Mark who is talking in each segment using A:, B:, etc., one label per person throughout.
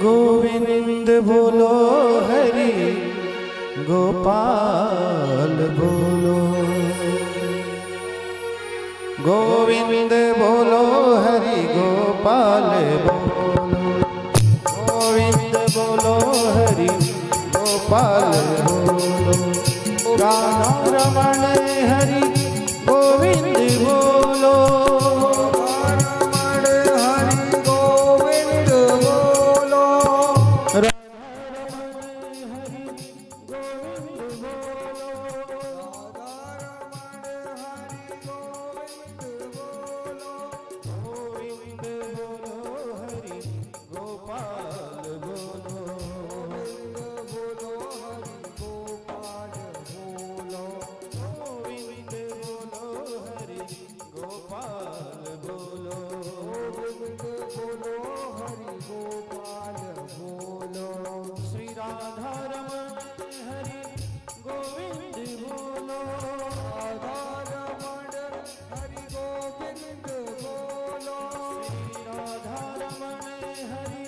A: गोविंद बोलो हरि गोपाल बोलो, गोविंद बोलो हरि गोपाल बोलो, गोविंद बोलो हरि गोपाल बोलो, राधा रमण हरि गोविंद बोलो, रमण हरि गोविंद बोलो, राधा रमण हरि गोविंद बोलो, राधा रमण हरि गोविंद बोलो, गोविंद बोलो हरि गोपाल बोलो, गोविंद बोलो हरि गोपाल बोलो, गोविंद बोलो हरि गोपाल बोलो, गोविंद बोलो हरि गोपाल बोलो, श्री राधा रमण हरि गोविंद बोलो, राधा रमण हरि गोविंद बोलो, श्री राधा रमण हरि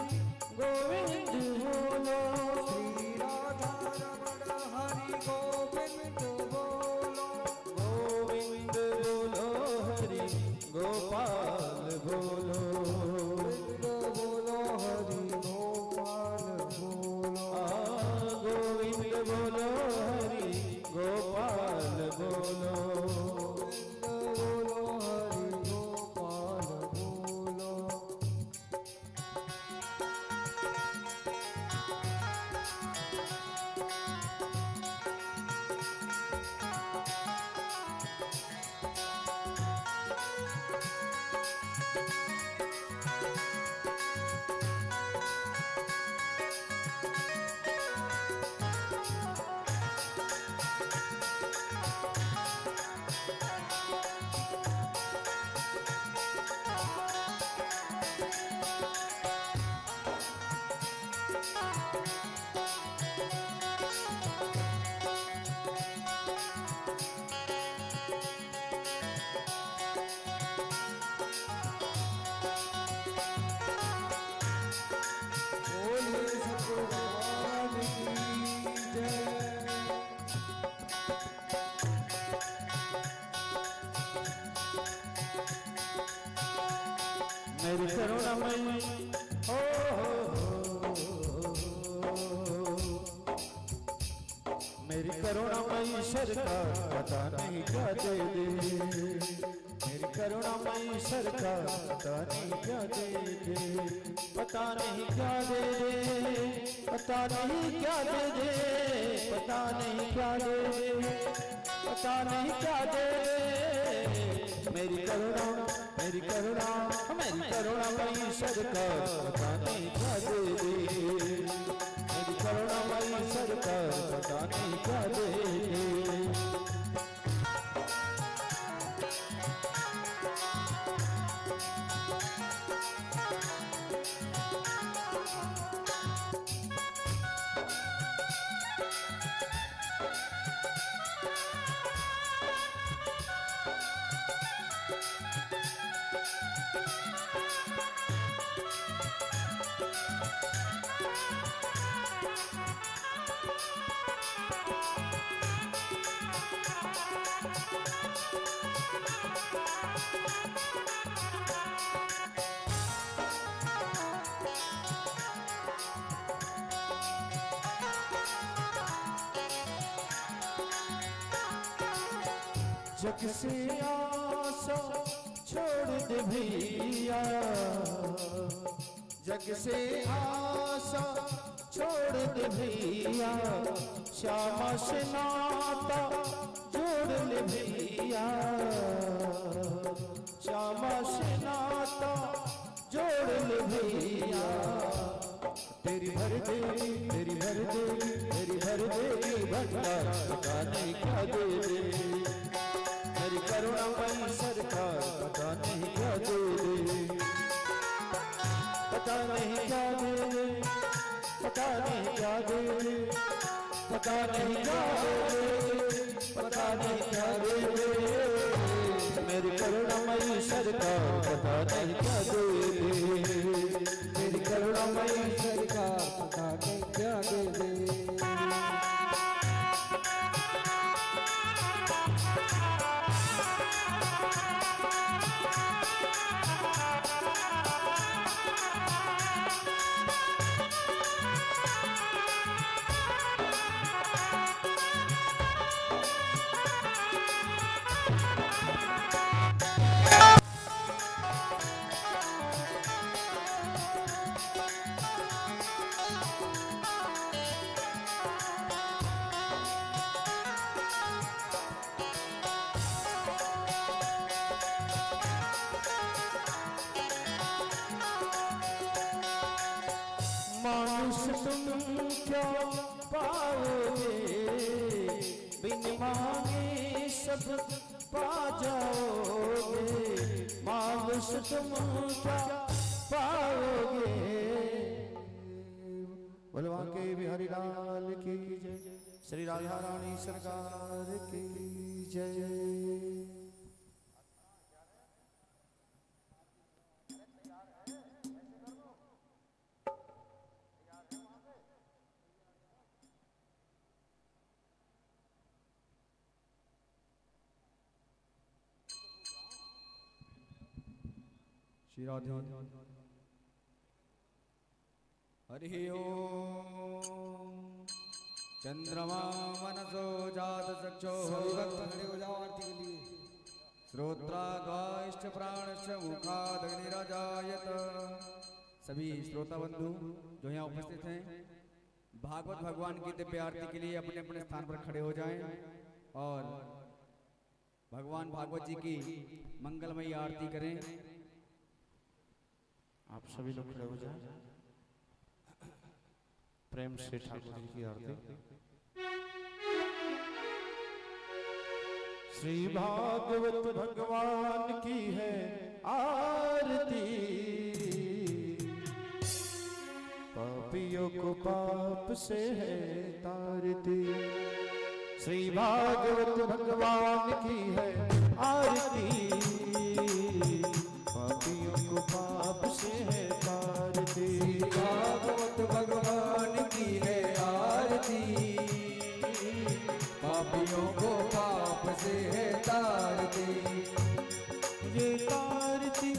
A: गोविंद बोलो, श्री राधा रमण हरि गोविंद बोलो, गोविंद बोलो हरि गोपाल बोलो, गोविंद बोलो हरि गोपाल बोलो, गोविंद बोलो हरि गोपाल बोलो, गोविंद बोलो हरि गोपाल बोलो। मेरी करुणामयी हो, मेरी करुणामयी सरकार पता नहीं क्या दे दे, मेरी करुणामयी सरकार पता नहीं क्या दे दे, पता नहीं क्या दे दे, पता नहीं क्या दे दे, पता नहीं क्या दे दे, पता नहीं क्या दे दे, मेरी करुणा मेरी करुणा मेरी करुणामयी सरकार पता नहीं क्या दे दे, मेरी करुणामयी सरकार पता नहीं क्या दे दे। जग से आशा छोड़ दे भैया, जग से आशा छोड़ दे भैया, श्यामा से नाता जोड़ ले भैया, श्यामा से नाता जोड़ ले भैया, तेरी भर दे तेरी भर दे तेरी भर दे भंडार पता नहीं क्या दे दे, मेरी करुणामयी सरकार पता नहीं क्या दे दे, पता नहीं क्या दे दे, पता नहीं क्या दे दे, पता नहीं क्या दे दे, पता नहीं क्या दे दे। मेरी करुणामयी सरकार पता नहीं क्या दे दे, मेरी करुणामयी सरकार पता नहीं क्या दे दे। मानुष तुम क्या पाओगे, बिन मांगे सब पा जाओगे। मानुष तुम क्या पाओगे। बलवा के बिहारी लाल की जय, श्री राधा रानी सरकार की जय। श्री राधे। हरि ओम। चंद्रमा मनसो जात चक्षो श्रोत्रागाश्च प्राणश्च मुखादग्निराजायत। सभी श्रोता बंधु जो यहाँ उपस्थित हैं, भागवत भगवान की दिव्य आरती के लिए अपने अपने स्थान पर खड़े हो जाएं और भगवान भागवत जी की मंगलमयी आरती करें। आप सभी लोग खड़े हो जाएं, प्रेम से ठाकुर जी की आरती। श्री भागवत भगवान की है आरती, पापियों को पाप से है तारती। श्री भागवत भगवान की है आरती, पापियों को पाप से है तारती। भागवत भगवान की है आरती, पापियों को पाप से है तारती। ये तारती,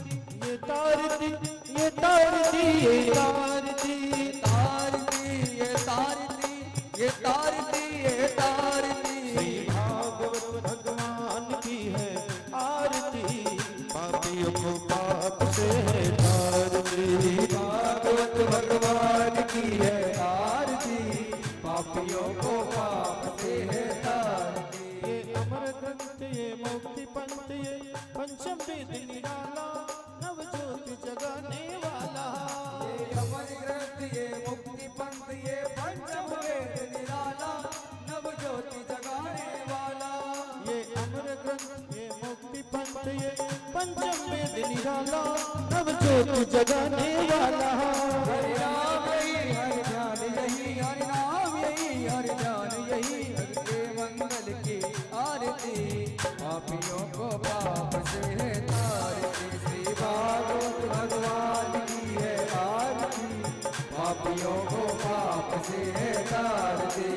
A: ये तारती, ये तारती, ये तारती, तारती, ये तारती, ये तारती, ये तारती। श्री भागवत भगवान की है आरती, पापियों को पाप से है तारती। भागवत भगवान की है आरती, पापियों को पाप से है तारती। ये अमर ग्रंथ, ये मुक्ति पंथ, ये पंचम वेद निराला, नव ज्योति जगाने वाला। ये अमर ग्रंथ, ये मुक्ति पंथ, ये पंचम वेद निराला, नव ज्योति जगाने वाला। ये अमर ग्रंथ, ये मुक्ति पंथ, ये पंचम वेद निराला, नव ज्योति जगाने वाला। हरि नाम यही, हरि ध्यान यही, हरि नाम यही, हरि ध्यान यही, हरि के मंगल की आरती, पापियों को पाप से है तारती। श्री भागवत भगवान की है आरती, पापियों को पाप से है तारती।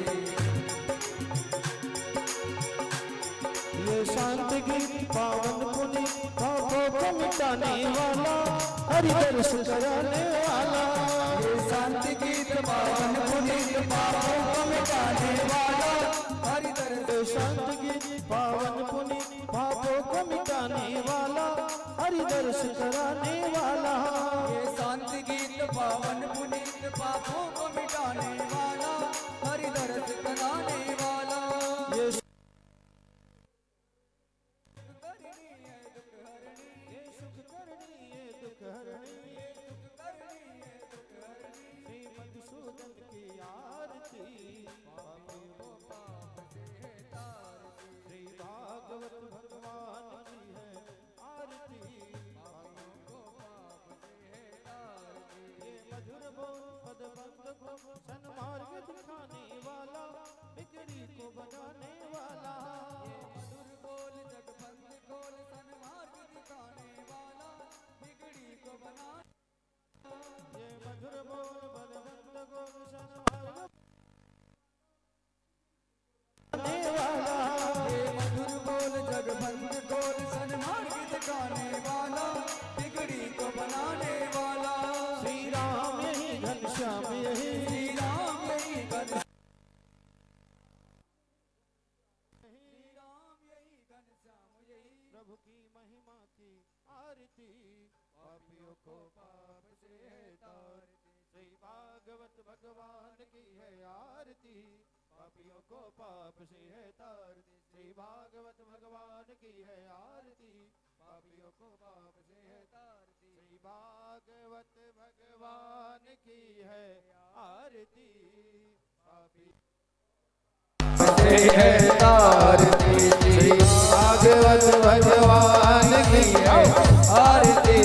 A: ये शांत गीत पावन पुनि पापों को मिटाने वाला, हरि दर्श कराने वाला। ये शांत गीत पावन पुनि पापों को मिटाने वाला, हरि दर्श। शांत गीत पावन पुनि पापों को मिटाने वाला, हरि दर्श कराने वाला। ये शांत गीत पावन पुनि पापों को मिटाने वाला, हरि दर्श कराने वाला। ये बनाने वाला,
B: ये मधुर बोल जगबंद खोल सन्मार्ग दिखाने वाला, बिगड़ी को बना
A: ये मधुर बोल बलवंत गोल सन्मार्ग बनाने वाला,
B: ये मधुर बोल जगबंद खोल सन्मार्ग दिखाने वाला, बिगड़ी को बनाने वाला।
A: श्री राम यही घनश्याम यही,
B: श्री राम यही घनश्याम यही,
A: प्रभु की महिमा की आरती, पापियों को पाप से है तारती। श्री भागवत भगवान की है आरती, पापियों को पाप से है तारती। श्री भागवत भगवान की है आरती, पापियों को पाप से है तारती। श्री भागवत भगवान की है आरती, पापी
B: से है तारती। श्री भागवत भगवान की है आरती,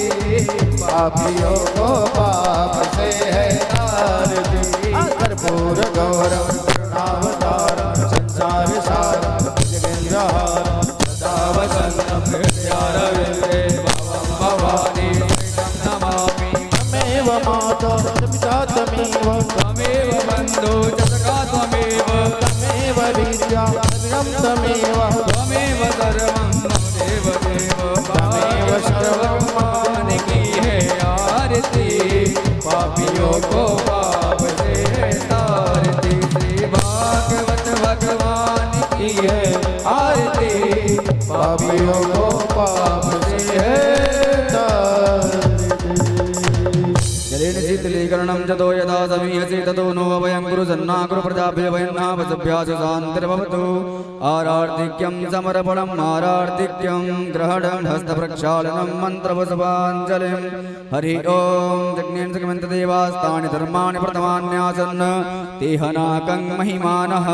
B: पापियों को पाप से है तारती।
A: कर्पूर गौरव करुणावतारम संसार सारम जगेन्द्रहारम
B: सदा वसन्तं हृदयारविन्दे भवं भवानी नमामि।
A: त्वमेव माता पिता त्वमेव,
B: त्वमेव बन्धो जगता त्वमेव,
A: त्वमेव विद्या सर्वं त्वमेव,
B: त्वमेव सर्वं मम देवदेव।
A: त्वमेव सर्वं
B: भगवान की है आरती, पापियों को पाप से है तारती। श्री भागवत भगवान की है आरती,
A: पापियों को पाप से है तारती।
B: जलेन शीतलीकरणं जतो यदा समीयसे ततो नो अभयं कुरु सन्नाकुरु प्रजाभ्यो वयन्नाभसभ्यास शान्तिर्भवतु। आरार्तिक्यं समर्पणम् आरार्तिक्यं ग्रहणं हस्तप्रक्षालनं मन्त्रपुष्पाञ्जलिं। हरि ओं जज्ञेन सुखमन्तदेवास्तानि धर्माणि प्रथमान्यासन् तेहनाकं महिमानः।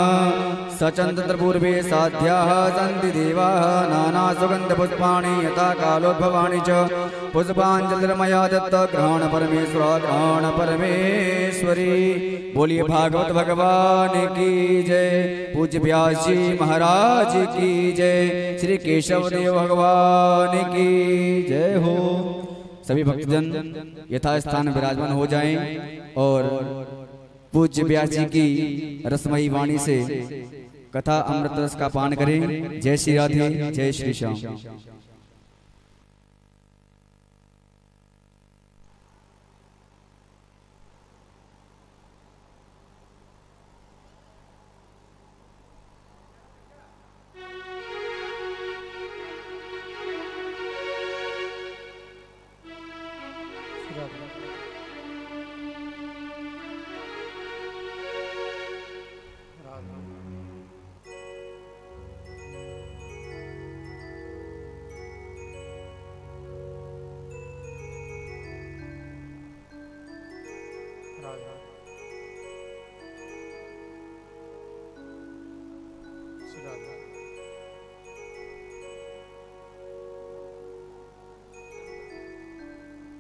B: सचन्द्रपूर्वे साध्याः सन्ति देवाः नानासुगन्धपुष्पाणि यथा कालोद्भवानि च। पुष्पाञ्जलिर्मया दत्त ग्रहण परमेश्वर ग्रहण परमेश्वरी। बोलिए भागवत भगवान की जय, पूज्य व्यास जी महाराज की जय, श्री केशव देव भगवान की जय हो। सभी भक्तजन यथास्थान विराजमान हो जाएं और पूज्य व्यास जी की रसमयी वाणी से कथा अमृत रस का पान करें। जय श्री राधे, जय श्री श्याम।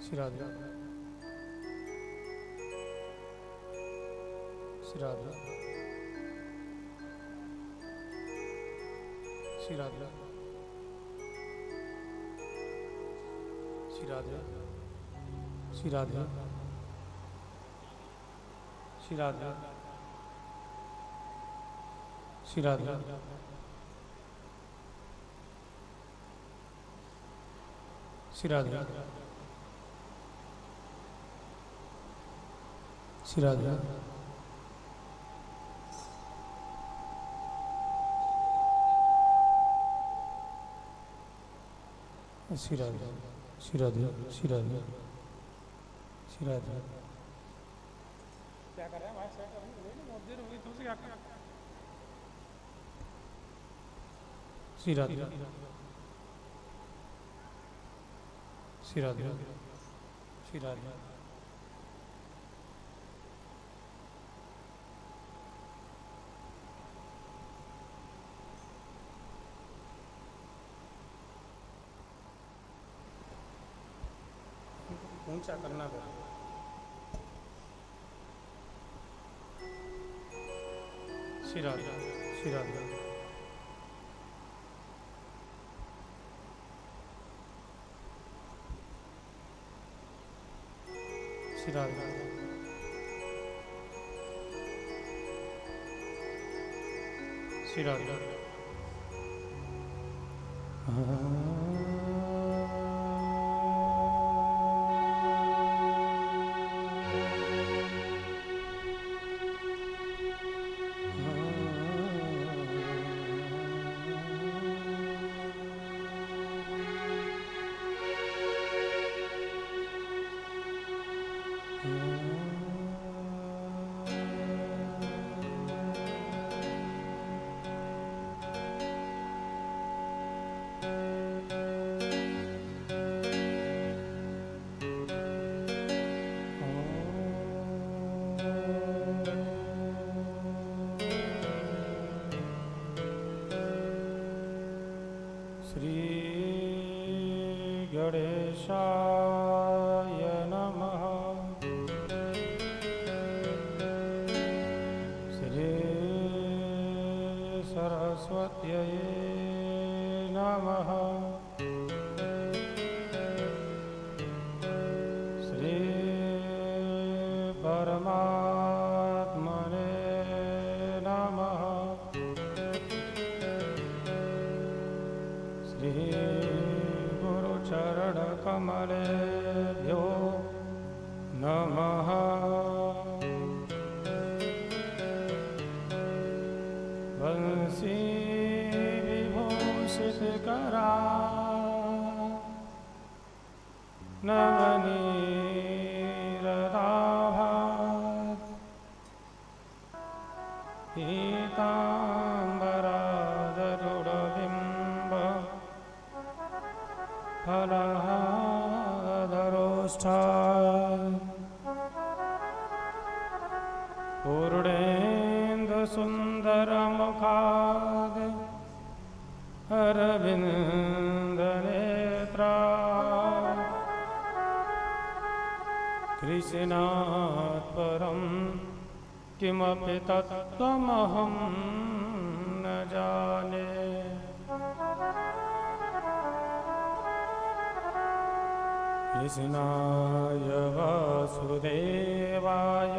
A: श्री राधे, श्री राधे, श्री राधे, श्री राधे, श्री राधे, श्री राधे, श्री राधे, श्री राधे, श्री राधे, श्री राधे, श्री राधे, श्री राधे, श्री राधे। क्या कर रहे हैं भाई? बहुत देर हो गई तुमसे क्या कर? श्री राधे, श्री राधे, श्री राधे, ऊंचा करना है। श्री राधे,
C: श्री राधे श्री राधे श्री राधे गणेशाय नमः। श्री सरस्वत्यै नमः। श्री परमात्मने नमः। श्री चरणकमलेभ्यो नमः। वंशी विभूषितकरा नवनीरदाभात् पीताम्बरादरुडबिम्ब फलहादरोष्ठात् पूर्णेन्दुसुन्दरमुखाद् अरविन्दनेत्रात् कृष्णात् परं किमपि तत्त्वमहं न जाने। कृष्णाय वासुदेवाय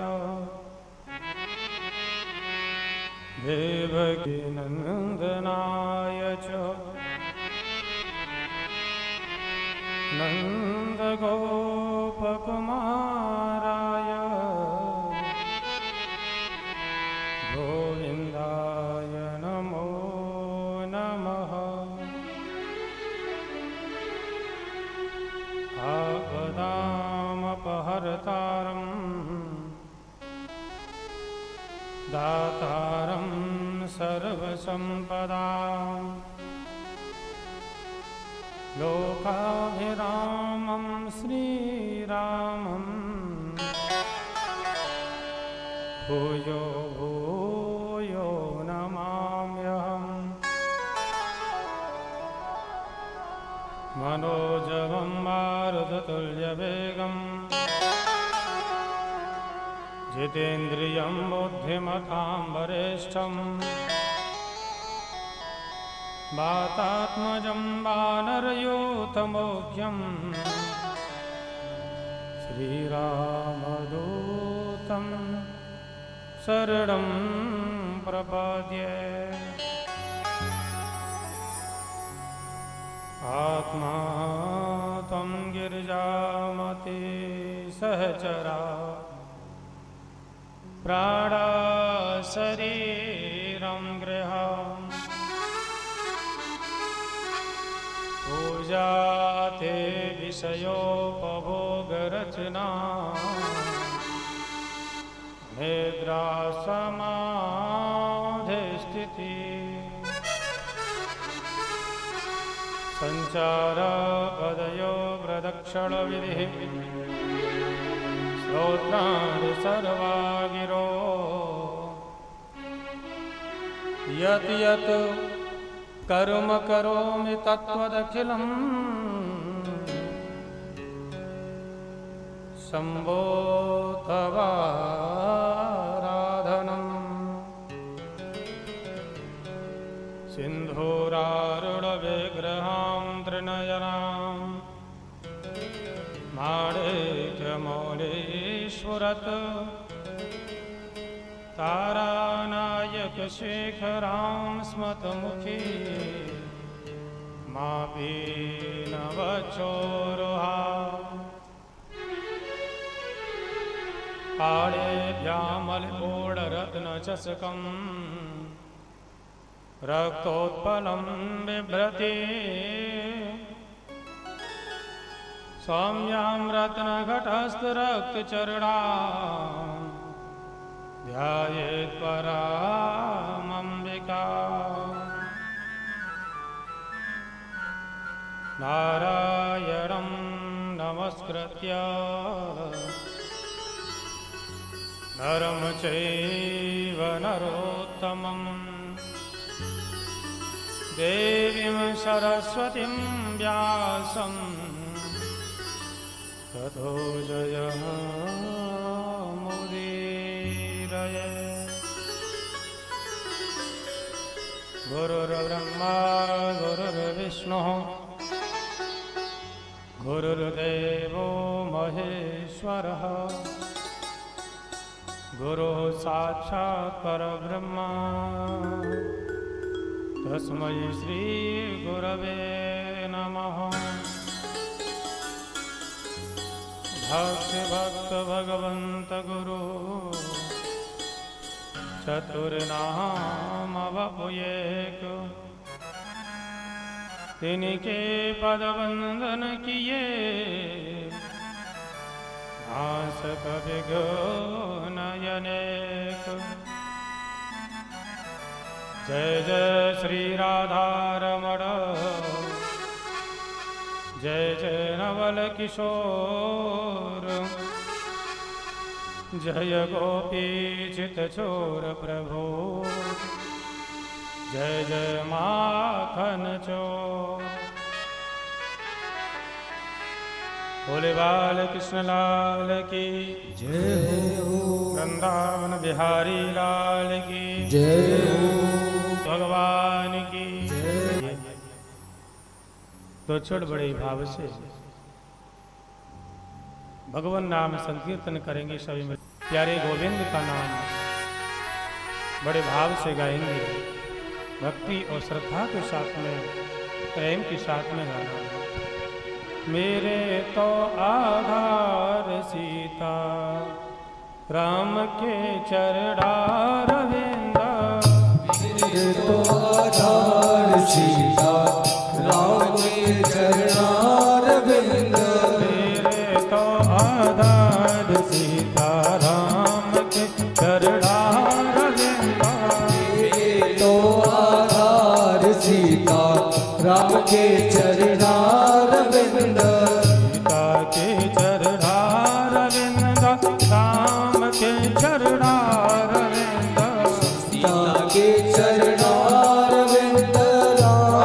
C: देवकीनन्दनाय च नन्दगोपकुमाराय गोविन्दाय नमो नमः। आपदामपहर्तारं दातारं सर्वसम्पदां लोकाभिरामं श्रीरामं भूयो भूयो नमाम्यहम्। मनोजवं मारुततुल्यवेगं जितेन्द्रियं बुद्धिमतां वरिष्ठं वातात्मजं वानरयूथमोघ्यं श्रीरामदूतं शरणं प्रपद्ये। आत्मा त्वं गिरिजामती सहचरा प्राणा शरीरं गृहम् पूजा ते विषयोपभोगरचना निद्रा समाधिस्थिति संचार पदयो प्रदक्षिणविधिः स्तोत्राणि सर्वा गिरो यत् यत् कर्म करोमि तत्त्वदखिलं शम्भो तवाराधनम्। स्फुरत तारानायक शेखरां स्मतमुखी मापी नवचोरुहा पाणिभ्यामलपूर्णरत्नचषकं रक्तोत्पलं बिभ्रति सौम्यां रत्नघटस्थरक्तचरणां ध्यायेत् परामम्बिका नारायणं नमस्कृत्य नरं चैव नरोत्तमं देवीं सरस्वतीं व्यासं ततो जयमुदीरये। गुरुर्ब्रह्मा गुरुर्विष्णुः गुरुर्देवो महेश्वरः गुरुः साक्षात् परब्रह्म तस्मै श्री गुरवे नमः। भक्त भगवंत गुरु चतुर्नाम वपुएक तिनके पद वंदन किए आस कवि नयनेक। जय जय श्री राधारमण जय जय नवल किशोर जय गोपी चित चोर प्रभु जय जय माखन चोर। भोले बाल कृष्ण लाल की
A: जय हो।
C: वृंदावन बिहारी लाल की
A: जय हो।
C: भगवान की
A: जय।
C: तो छोड़ बड़े भाव से भगवान नाम संकीर्तन करेंगे सभी में। प्यारे गोविंद का नाम बड़े भाव से गाएंगे, भक्ति और श्रद्धा के साथ में, प्रेम के साथ में गाना। मेरे तो आधार सीता राम के चरणारविंद।
A: मेरे तो आधार सीता राम के चरणारविंद।
C: मेरे तो आधार सीता राम के चरणारविंद।
A: मेरे तो आधार सीता राम के चरणारविंद।
C: सीता के चरणारविंद राम के चरणारविंद।
A: सीता के चरणारविंद राम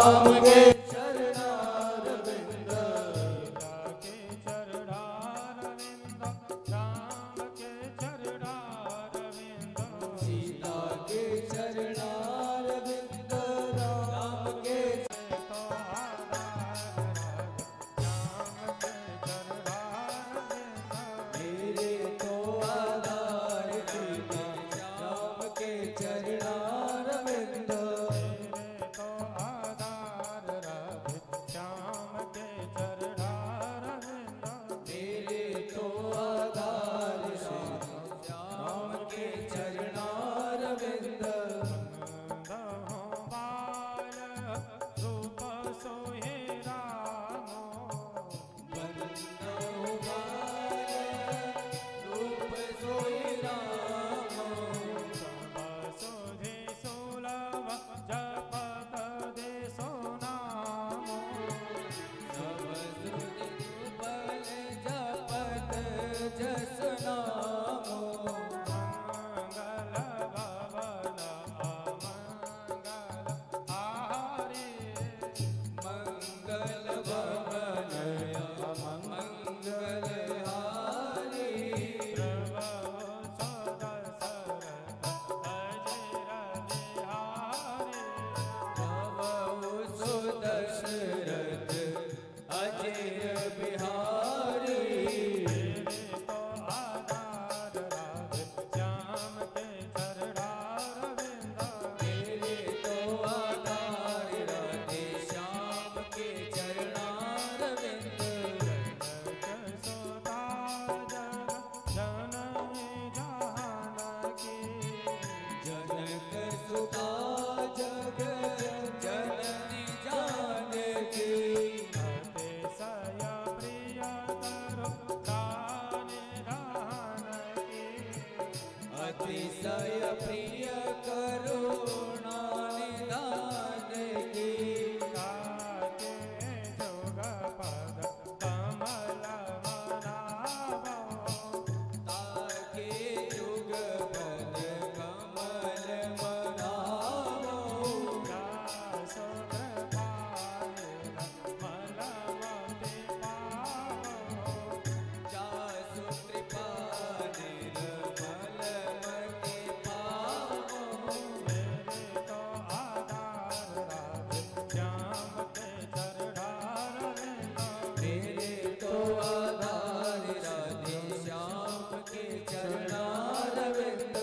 B: अतिशय प्रिय करुणा निधान की
C: ताके जोग पद कमल मनावो
B: ताके जुग पद कमल मनावो
C: दासो कृपाले मलमति पावो
B: जासु कृपा निर्मलमति पावो
C: मेरे तो आधार राधे श्याम के चरणार लेना
B: मेरे तो आधार राधे श्याम के चरणारविंद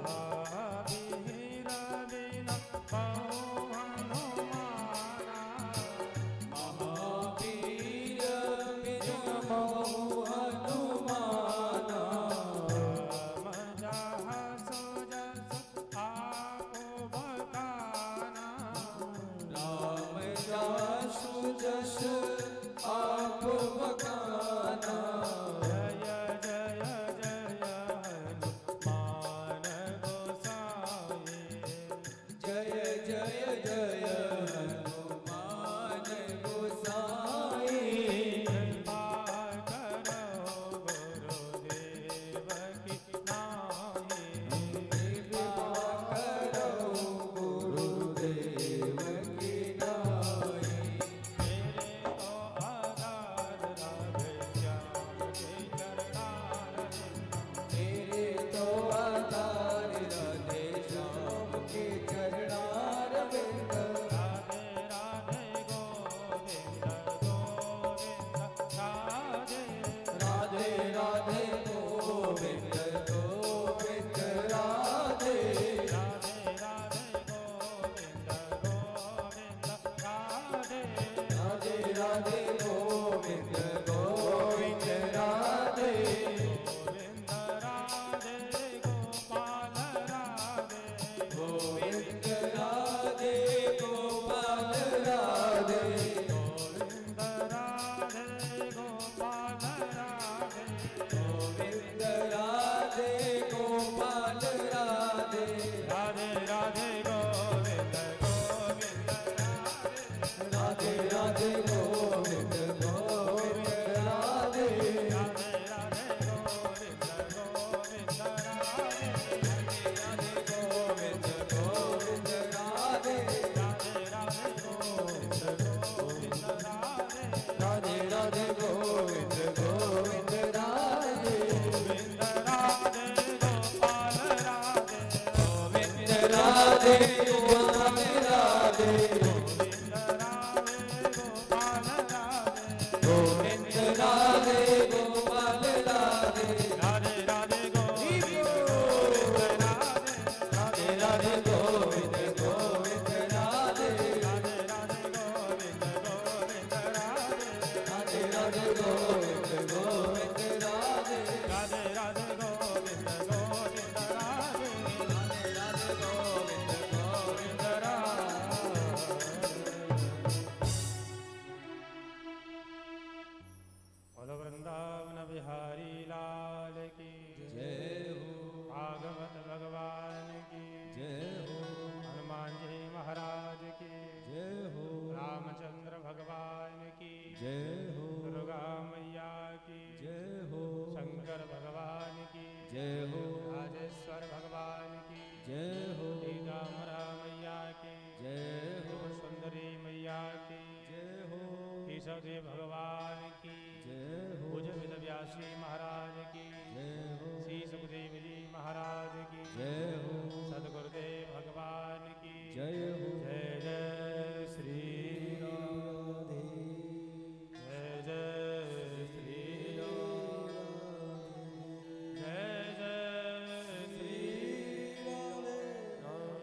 C: महावीर बिना पाओ हनुमाना
B: महावीर बिनु मोह हनुमाना
C: राम जहाँ सो जस आपो बताना
B: राम जासु जस आप बखाना
C: जय जय जय हनुमान गोसाई
B: जय जय जय हनुमान गोसाई
C: कृपा करो गुरुदेव की नाई
B: कृपा करो गुरुदेव की नाई
C: मेरे तो आधार राधे श्याम के चरणार
B: मेरे तो आधार राधे श्याम के चरणारविंद
C: राधे राधे गोविंद गोविंद राधे
B: राधे राधे गोविंद गोविंद राधे
C: राधे राधे गोविंद गोविंद राधे
B: राधे राधे गोविंद गोविंद राधे
C: गोविंद राधे गोपाल राधे
B: गोविंद राधे गोपाल राधे
C: गोविंद राधे गोपाल राधे
B: गोविंद राधे गोपाल राधे
C: राधे राधे गोविंद गोविंद राधे
B: राधे राधे गोविंद गोविंद राधे
C: राधे राधे गोविंद गोविंद राधे
B: राधे गोविंद गोविंद राधे
C: राधे राधे गोविंद गोविंद राधे
B: राधे राधे गोविंद गोविंद राधे
C: गोविंद राधे गोपाल राधे
B: गोविंद राधे गोपाल राधे
C: गोविंद राधे गोपाल राधे
B: गोविंद राधे गोपाल राधे
C: राधे राधे गोविंद राधे
B: राधे राधे गोविंद गोविंद राधे
C: राधे राधे गोविंद गोविंद राधे
B: राधे राधे गोविंद गोविंद राधे
C: राधे राधे गोविंद गोविंद राधे
B: राधे राधे गोविंद गोविंद
C: बोलो वृंदावन बिहारी लाल की
B: जय हो
C: भागवत भगवान की
B: जय हो
C: हनुमान जी महाराज की
B: जय हो
C: रामचंद्र भगवान की
B: जय हो
C: दुर्गा मैया की
B: जय हो
C: शंकर भगवान की
B: जय हो
C: राजेश्वर भगवान की
B: जय हो
C: सीतामरा मैया की
B: जय हो
C: सुंदरी मैया की
B: जय हो
C: केशवदेव भगवान की
B: जय हो
C: भुज व्यासी महाराज की
B: जय हो
C: श्री सुखदेव जी महाराज की
B: जय हो
C: सदगुरुदेव भगवान की
B: जय हो
C: जय जय श्री राम जय जय श्री राम जय जय श्री राम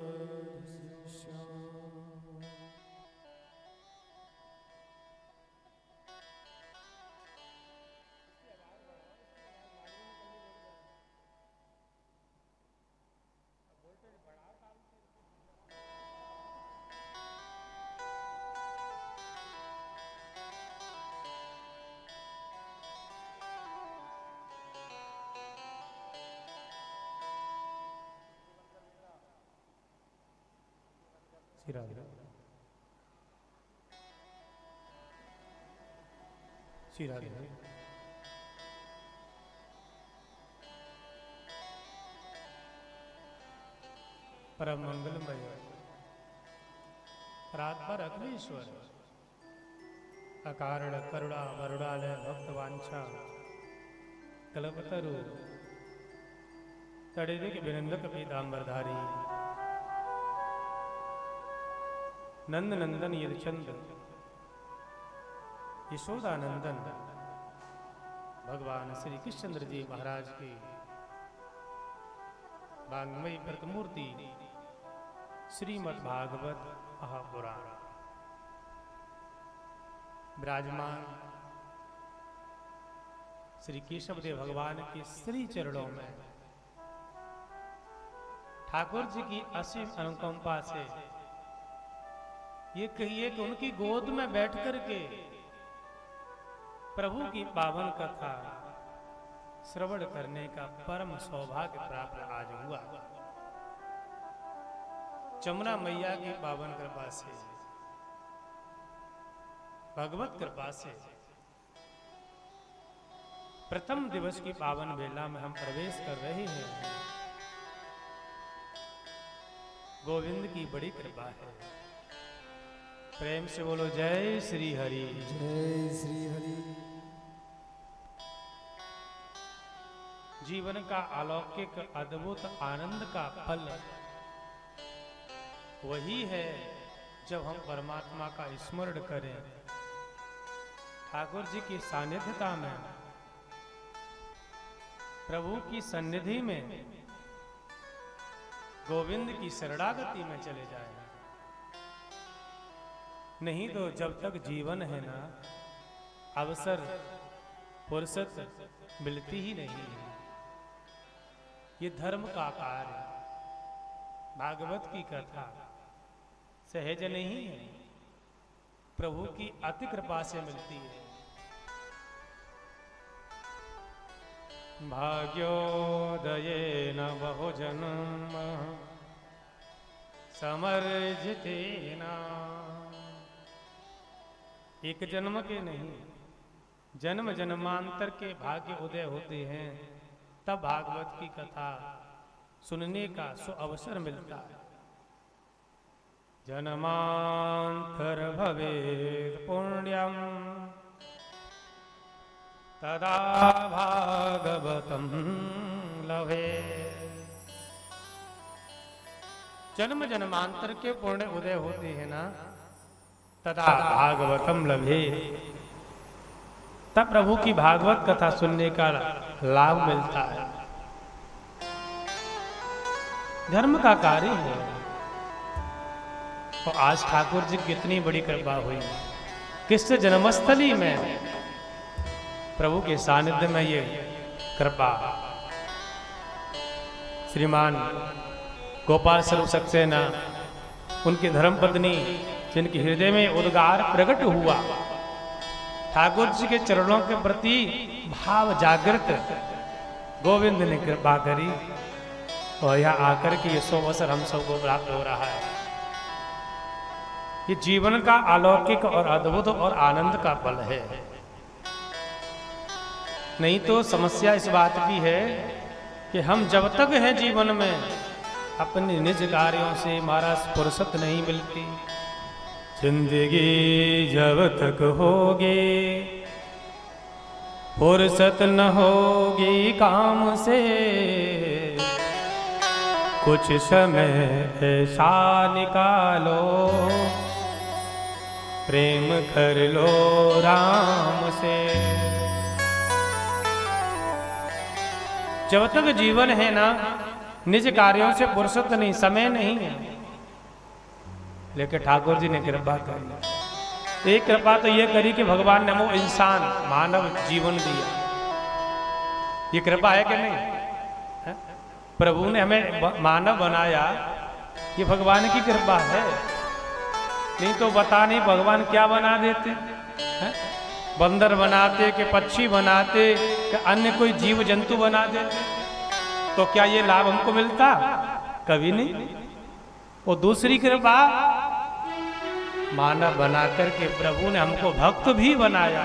C: श्री राधे श्री राधे। परम मंगलमय रात भर अखिलेश्वर अकारण करुणा वरुणालय भक्तवांछा कल्पतरु तड़िदिक विनंदक पीतांबरधारी नंद नंदन यदचंद यशोदानंदन भगवान श्री कृष्णचंद्र जी महाराज की वांग्मयी प्रतिमूर्ति श्रीमद् भागवत महापुराण विराजमान श्री केशवदेव भगवान के श्री चरणों में ठाकुर जी की असीम अनुकंपा से ये कहिए कि उनकी गोद में बैठ करके प्रभु की पावन कथा श्रवण करने का परम सौभाग्य प्राप्त आज हुआ। जमुना मैया की पावन कृपा से भगवत कृपा से प्रथम दिवस की पावन वेला में हम प्रवेश कर रहे हैं। गोविंद की बड़ी कृपा है। प्रेम से बोलो जय श्री हरि।
B: जय श्री हरि।
C: जीवन का अलौकिक अद्भुत आनंद का फल वही है जब हम परमात्मा का स्मरण करें, ठाकुर जी की सानिध्यता में, प्रभु की सन्निधि में, गोविंद की शरणागति में चले जाए। नहीं तो जब तक जीवन है ना, अवसर फुर्सत मिलती ही नहीं है। ये धर्म का कार्य, भागवत की कथा सहज नहीं है, प्रभु की अति कृपा से मिलती है। भाग्योदयेन बहुजन्म समर्जितेन। एक जन्म के नहीं, जन्म जन्मांतर के भाग्य उदय होते हैं, तब भागवत की कथा सुनने का सुअवसर मिलता है। जन्मांतर भवेत् पुण्यम तदा भागवतम लभे। जन्म जन्मांतर के पुण्य उदय होते हैं ना, तदा भागवतम लभे, तब प्रभु की भागवत कथा सुनने का लाभ मिलता है। धर्म का कार्य है। और आज ठाकुर जी की कितनी बड़ी कृपा हुई, किस जन्मस्थली में प्रभु के सानिध्य में ये कृपा। श्रीमान गोपाल स्वरूप सक्सेना, उनकी धर्मपत्नी, जिनके हृदय में उद्गार प्रकट हुआ, ठाकुर जी के चरणों के प्रति भाव जागृत, गोविंद ने कृपा करी और यहाँ आकर के ये सुअवसर हम सबको प्राप्त हो रहा है। ये जीवन का अलौकिक और अद्भुत और आनंद का फल है। नहीं तो समस्या इस बात की है कि हम जब तक हैं जीवन में, अपने निज कार्यों से महाराज फुर्सत नहीं मिलती। जिंदगी जब तक होगी फुर्सत न होगी काम से, कुछ समय ऐसा निकालो प्रेम कर लो राम से। जब तक जीवन है ना, निज कार्यों से फुर्सत नहीं, समय नहीं है। लेकिन ठाकुर जी ने कृपा करी। एक कृपा तो ये करी कि भगवान ने वो इंसान मानव जीवन दिया। ये कृपा है कि नहीं? है? प्रभु ने हमें मानव बनाया, ये भगवान की कृपा है। नहीं तो बता नहीं भगवान क्या बना देते है? बंदर बनाते कि पक्षी बनाते कि अन्य कोई जीव जंतु बना देते, तो क्या ये लाभ हमको मिलता? कभी नहीं। और दूसरी कृपा मानव बना करके प्रभु ने हमको भक्त भी बनाया।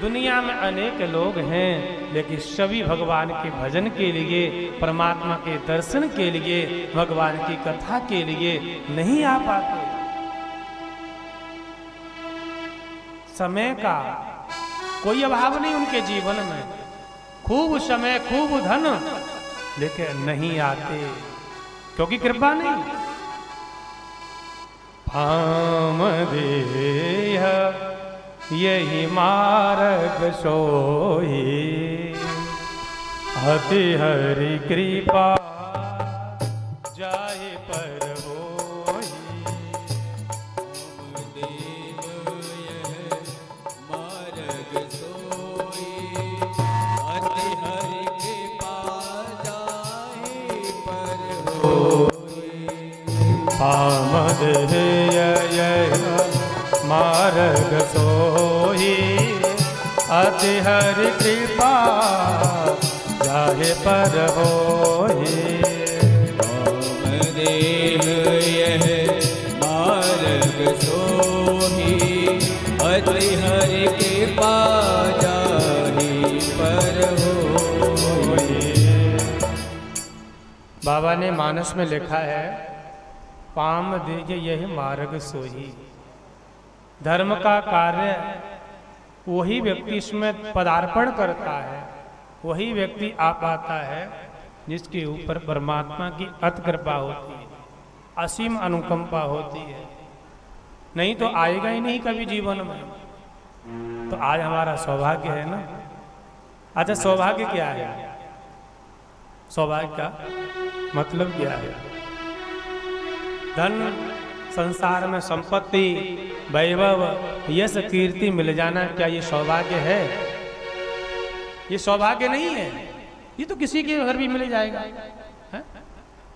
C: दुनिया में अनेक लोग हैं, लेकिन सभी भगवान के भजन के लिए, परमात्मा के दर्शन के लिए, भगवान की कथा के लिए नहीं आ पाते। समय का कोई अभाव नहीं उनके जीवन में, खूब समय खूब धन, लेकिन नहीं आते क्योंकि कृपा नहीं। भामदेह यही मार्ग सोई, अति हरि कृपा जाए पर होई।
B: यह मार्ग सोई, अति हरि कृपा जाए पर होई।
C: भामदेह मार्ग सोई, अति हरि कृपा जाहे पर होई।
B: भामदेह यह मार्ग सोई, अति हरि कृपा जाहे पर होई।
C: बाबा ने मानस में लिखा है, पाम देगे यह मार्ग सोई। धर्म का कार्य वही व्यक्ति इसमें पदार्पण करता है, वही व्यक्ति आ पाता है जिसके ऊपर परमात्मा की अति कृपा होती है, असीम अनुकंपा होती है। नहीं तो आएगा ही नहीं कभी जीवन में। तो आज हमारा सौभाग्य है ना। अच्छा, सौभाग्य क्या है? सौभाग्य का मतलब क्या है? धन, संसार में संपत्ति, वैभव, यश, कीर्ति मिल जाना, क्या ये सौभाग्य है? ये सौभाग्य नहीं है। ये तो किसी के घर भी मिल जाएगा है?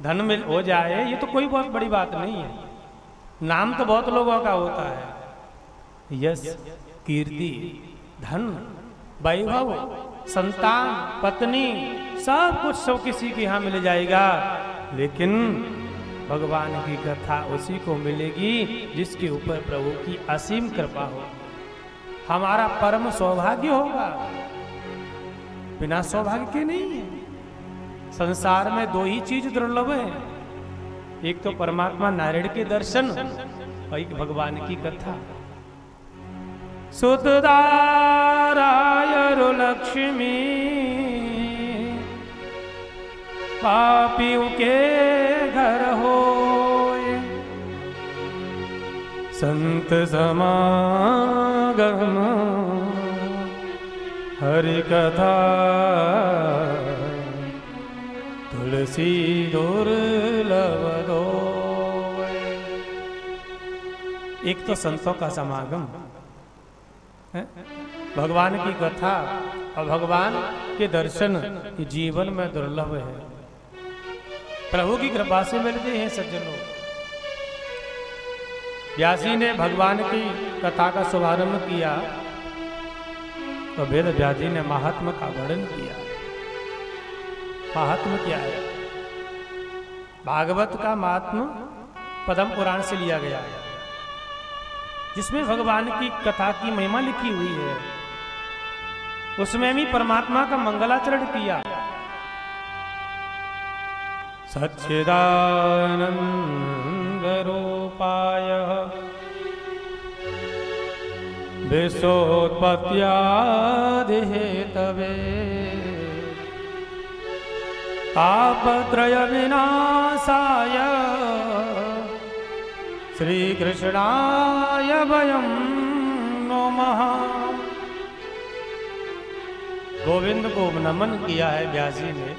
C: धन मिल हो जाए, ये तो कोई बहुत बड़ी बात नहीं है। नाम तो बहुत लोगों का होता है, यश, कीर्ति, धन, वैभव, संतान, पत्नी, सब कुछ सब किसी के यहाँ मिल जाएगा, लेकिन भगवान की कथा उसी को मिलेगी जिसके ऊपर प्रभु की असीम कृपा हो। हमारा परम सौभाग्य होगा, बिना सौभाग्य के नहीं है। संसार में दो ही चीज दुर्लभ है, एक तो परमात्मा नारायण के दर्शन और एक भगवान की कथा। सुत नारायण लक्ष्मी पापियों के घर होए, संत समागम हरि कथा तुलसी दुर्लभ दोए। एक तो संतों का समागम है, भगवान की कथा और भगवान के दर्शन जीवन में दुर्लभ है, प्रभु की कृपा से मिलते हैं सज्जनों। व्यास जी ने भगवान की कथा का शुभारंभ किया तो वेद व्यास जी ने महात्मा का वर्णन किया। महात्मा क्या है? भागवत का महात्मा पद्म पुराण से लिया गया है, जिसमें भगवान की कथा की महिमा लिखी हुई है। उसमें भी परमात्मा का मंगलाचरण किया। सच्चिदानंद रूपाय विश्वोत्पत्त्यादि हेतवे तापत्रय विनाशाय श्री कृष्णाय वयं नमः। गोविंद को नमन किया है व्यास जी ने।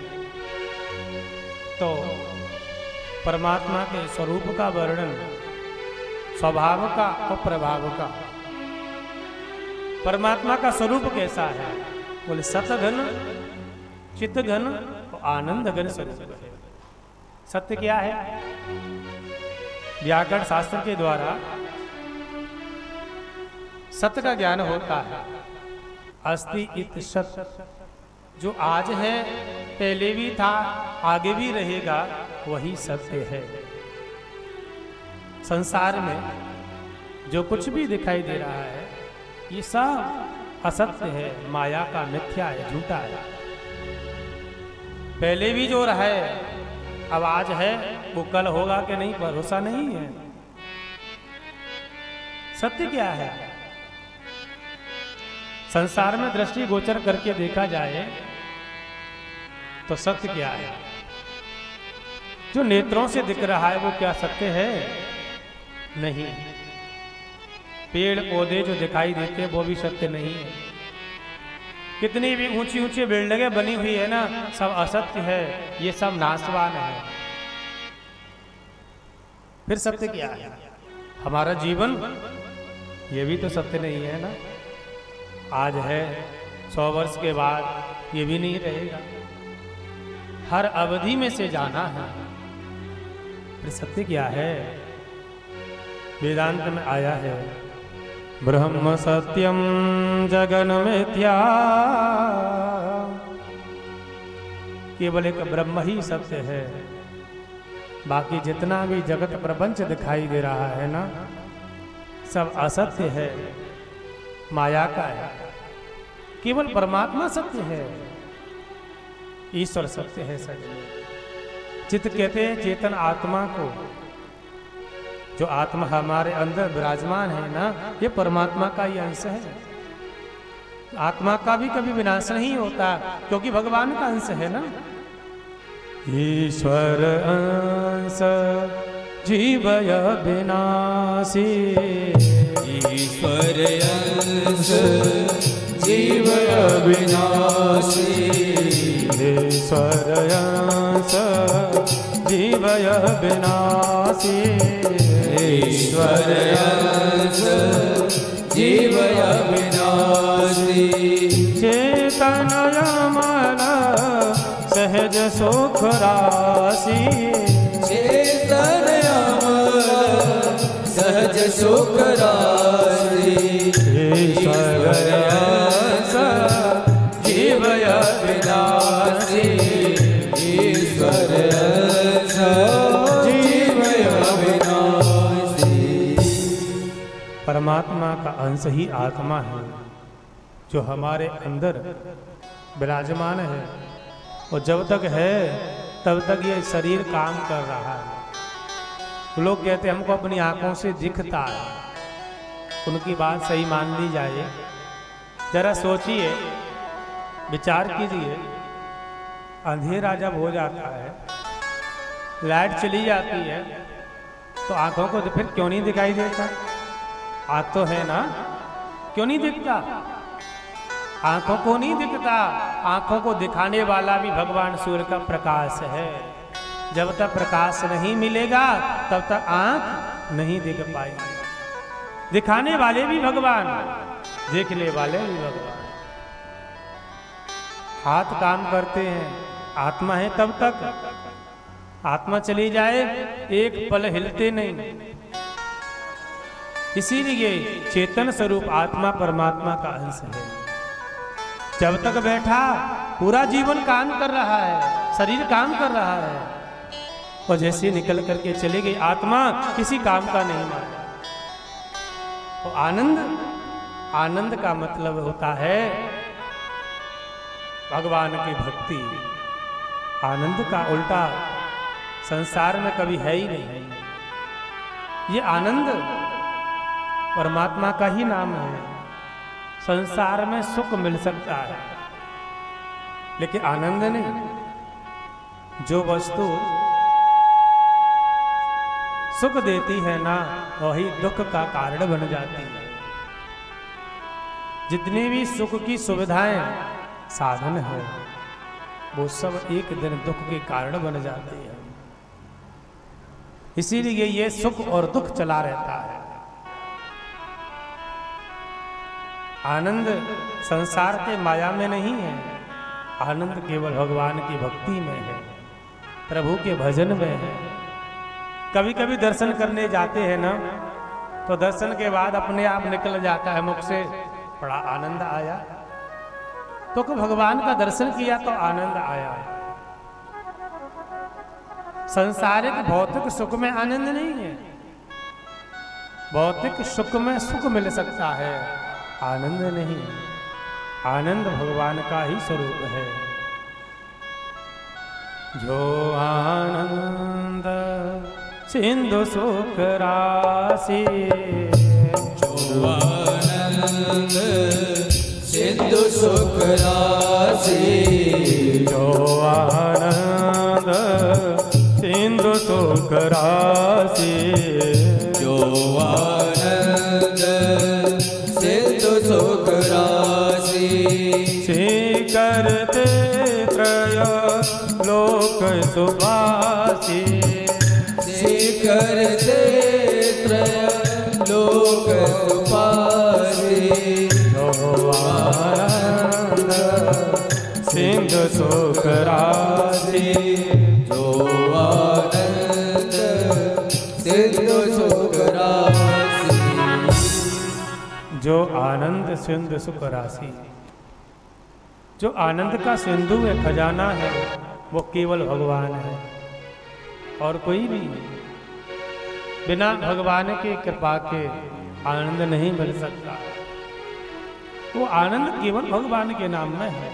C: तो परमात्मा के स्वरूप का वर्णन, स्वभाव का और प्रभाव का। परमात्मा का स्वरूप कैसा है? बोले सतघन, चित्तघन और आनंद घन स्वरूप है। सत्य क्या है? व्याकरण शास्त्र के द्वारा सत्य का ज्ञान होता है। अस्ति इत सत्य, जो आज है, पहले भी था, आगे भी रहेगा, वही सत्य है। संसार में जो कुछ भी दिखाई दे रहा है ये सब असत्य है, माया का मिथ्या है, झूठा है। पहले भी जो रहा है अब आज है, वो कल होगा कि नहीं भरोसा नहीं है। सत्य क्या है? संसार में दृष्टि गोचर करके देखा जाए तो सत्य क्या है? जो नेत्रों से दिख रहा है वो क्या सत्य है? नहीं। पेड़ पौधे जो दिखाई देते हैं वो भी सत्य नहीं है। कितनी भी ऊंची ऊंची बिल्डिंगें बनी हुई है ना, सब असत्य है, ये सब नाशवान है। फिर सत्य क्या है? हमारा जीवन, ये भी तो सत्य नहीं है ना। आज है, 100 वर्ष के बाद ये भी नहीं रहेगा। हर अवधि में से जाना है। फिर सत्य क्या है? वेदांत में आया है, ब्रह्म सत्यम जगन मिथ्या। केवल एक ब्रह्म ही सत्य है, बाकी जितना भी जगत प्रपंच दिखाई दे रहा है ना, सब असत्य है, माया का है। केवल परमात्मा सत्य है, ईश्वर सत्य है। सच चित्त कहते हैं चेतन आत्मा को, जो आत्मा हमारे अंदर विराजमान है ना, ये परमात्मा का ही अंश है। आत्मा का भी कभी विनाश नहीं होता, क्योंकि भगवान का अंश है ना। ईश्वर अंश जीवय विनाशी,
B: ईश्वर अंश जीवय विनाशी,
C: ईश्वर अंश जीवय विनाशी,
B: ईश्वर अंश जीवय विनाशी।
C: चेतनय मन सहज सुख राशि,
B: चेतन अमर सहज सुख राशि, ईश्वर अंश जीवय विनाशी, ईश्वर अंश जीवय विनाशी।
C: परमात्मा का अंश ही आत्मा है, जो हमारे अंदर विराजमान है। और जब तक है तब तक ये शरीर काम कर रहा है। लोग कहते हैं हमको अपनी आंखों से दिखता है, उनकी बात सही मान ली जाए। जरा सोचिए, विचार कीजिए, अंधेरा जब हो जाता है, लाइट चली जाती है, तो आंखों को फिर क्यों नहीं दिखाई देता? आंख तो है ना, क्यों नहीं दिखता? आंखों को नहीं दिखता। आंखों को दिखाने वाला भी भगवान सूर्य का प्रकाश है। जब तक प्रकाश नहीं मिलेगा तब तक आंख नहीं दिख पाएगी। दिखाने वाले भी भगवान, देखने वाले भी भगवान। हाथ काम करते हैं, आत्मा है तब तक। आत्मा चली जाए एक पल हिलते नहीं। इसीलिए चेतन स्वरूप आत्मा परमात्मा का अंश है। जब तक बैठा पूरा जीवन काम कर रहा है, शरीर काम कर रहा है, और जैसे निकल करके चली गई आत्मा किसी काम का नहीं माना। तो आनंद, आनंद का मतलब होता है भगवान की भक्ति। आनंद का उल्टा संसार में कभी है ही नहीं। ये आनंद परमात्मा का ही नाम है। संसार में सुख मिल सकता है, लेकिन आनंद नहीं। जो वस्तु सुख देती है ना, वही दुख का कारण बन जाती है। जितनी भी सुख की सुविधाएं, साधन है, वो सब एक दिन दुख के कारण बन जाती है। इसीलिए ये सुख और दुख चला रहता है। आनंद संसार के माया में नहीं है, आनंद केवल भगवान की भक्ति में है, प्रभु के भजन में है। कभी कभी दर्शन करने जाते हैं ना, तो दर्शन के बाद अपने आप निकल जाता है मुख से, बड़ा आनंद आया। तो भगवान का दर्शन किया तो आनंद आया। सांसारिक भौतिक सुख में आनंद नहीं है, भौतिक सुख में सुख मिल सकता है, आनंद नहीं। आनंद भगवान का ही स्वरूप है। जो आनंद सिंधु सुख राशि,
B: जो आनंद सिंधु सुख राशि,
C: जो आनंद सिंधु सुख राशि,
B: जो आनंद सिंधु सुख राशि,
C: से करते त्रय लोक सुभाषी,
B: से करते त्रय लोक सुभाषी,
C: जो आनंद सिंधु सुख राशि,
B: जो आनंद सिंधु सुख राशि,
C: जो आनंद सिंधु सुख राशि। जो आनंद का सिंधु है, खजाना है, वो केवल भगवान है और कोई भी नहीं। बिना भगवान की कृपा के आनंद नहीं मिल सकता। वो आनंद केवल भगवान के नाम में है।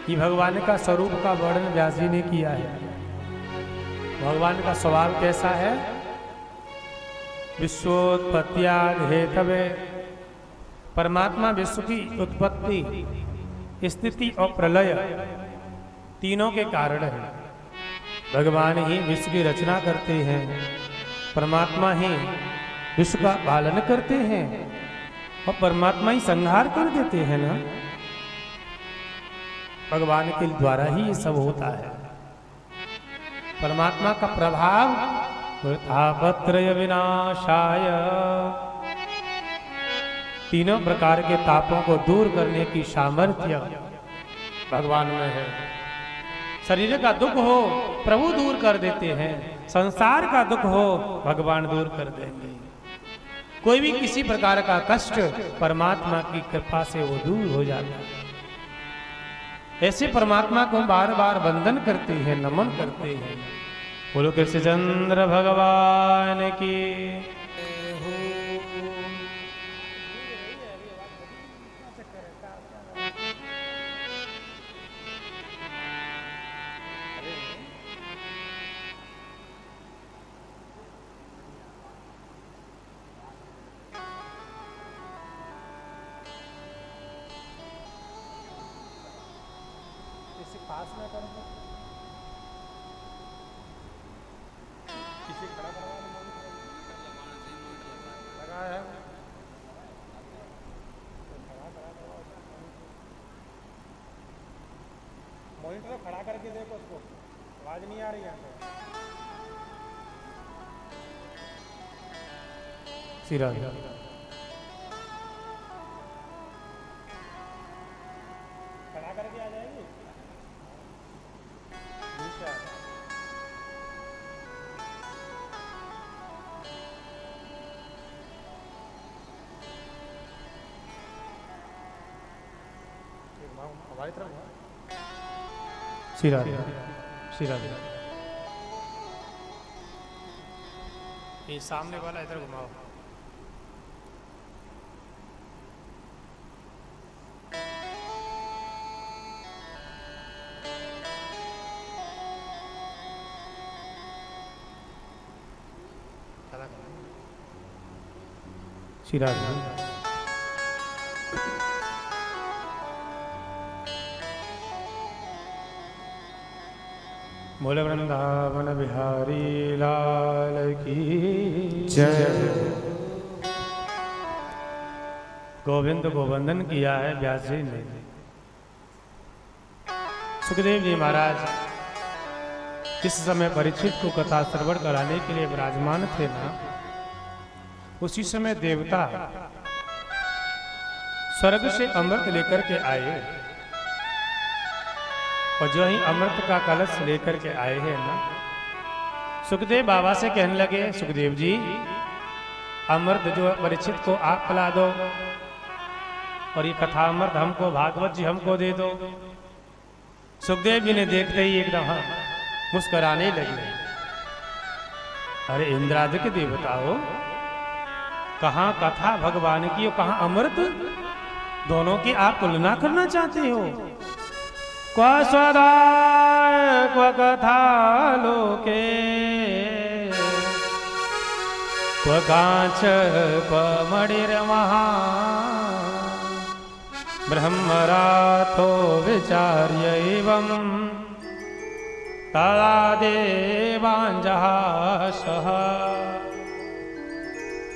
C: कि भगवान का स्वरूप का वर्णन व्यास जी ने किया है। भगवान का स्वभाव कैसा है? विश्वोत्पत्त्यादि हेतवे, परमात्मा विश्व की उत्पत्ति, स्थिति और प्रलय तीनों के कारण है। भगवान ही विश्व की रचना करते हैं, परमात्मा ही विश्व का पालन करते हैं और परमात्मा ही संहार कर देते हैं ना। भगवान के द्वारा ही ये सब होता है। परमात्मा का प्रभाव तापत्रय विनाशाय, तीनों प्रकार के तापों को दूर करने की सामर्थ्य भगवान में है। शरीर का दुख हो प्रभु दूर कर देते हैं, संसार का दुख हो भगवान दूर कर देंगे। कोई भी किसी प्रकार का कष्ट परमात्मा की कृपा से वो दूर हो जाता है। ऐसे परमात्मा को बार बार वंदन करते हैं, नमन करते हैं। बोलो कृष्णचंद्र भगवान की। पास में कर दो, किसी खड़ा लगा है, मॉनिटर खड़ा करके देखो उसको, आवाज नहीं आ रही यहाँ पे। सिरा खड़ा करके आ जाएगी। हमारी तरफ सिरा सिरा, ये सामने वाला इधर घुमाओ। सिरा बोले वृंदावन बिहारी लाल की जय। गोविंद को वंदन किया है व्यास जी ने। सुखदेव जी महाराज जिस समय परीक्षित को कथा श्रवण कराने के लिए विराजमान थे ना, उसी समय देवता स्वर्ग से अमृत लेकर के आए और जो ही अमृत का कलश लेकर के आए हैं ना, सुखदेव बाबा से कहने लगे, सुखदेव जी अमृत जो परीक्षित को आप पिला दो और ये कथा अमृत हमको, भागवत जी हमको दे दो। सुखदेव जी ने देखते ही एकदम मुस्कुराने लगे। अरे इंद्रादि के देवता हो, कहाँ कथा भगवान की और कहाँ अमृत, दोनों की आप तुलना करना चाहते हो। क्व स्वदाय क्व कथा लोके, क्व कांच क्व मणिर्महा, ब्रह्मराथो विचार्य एवं तदा देवांजहासः।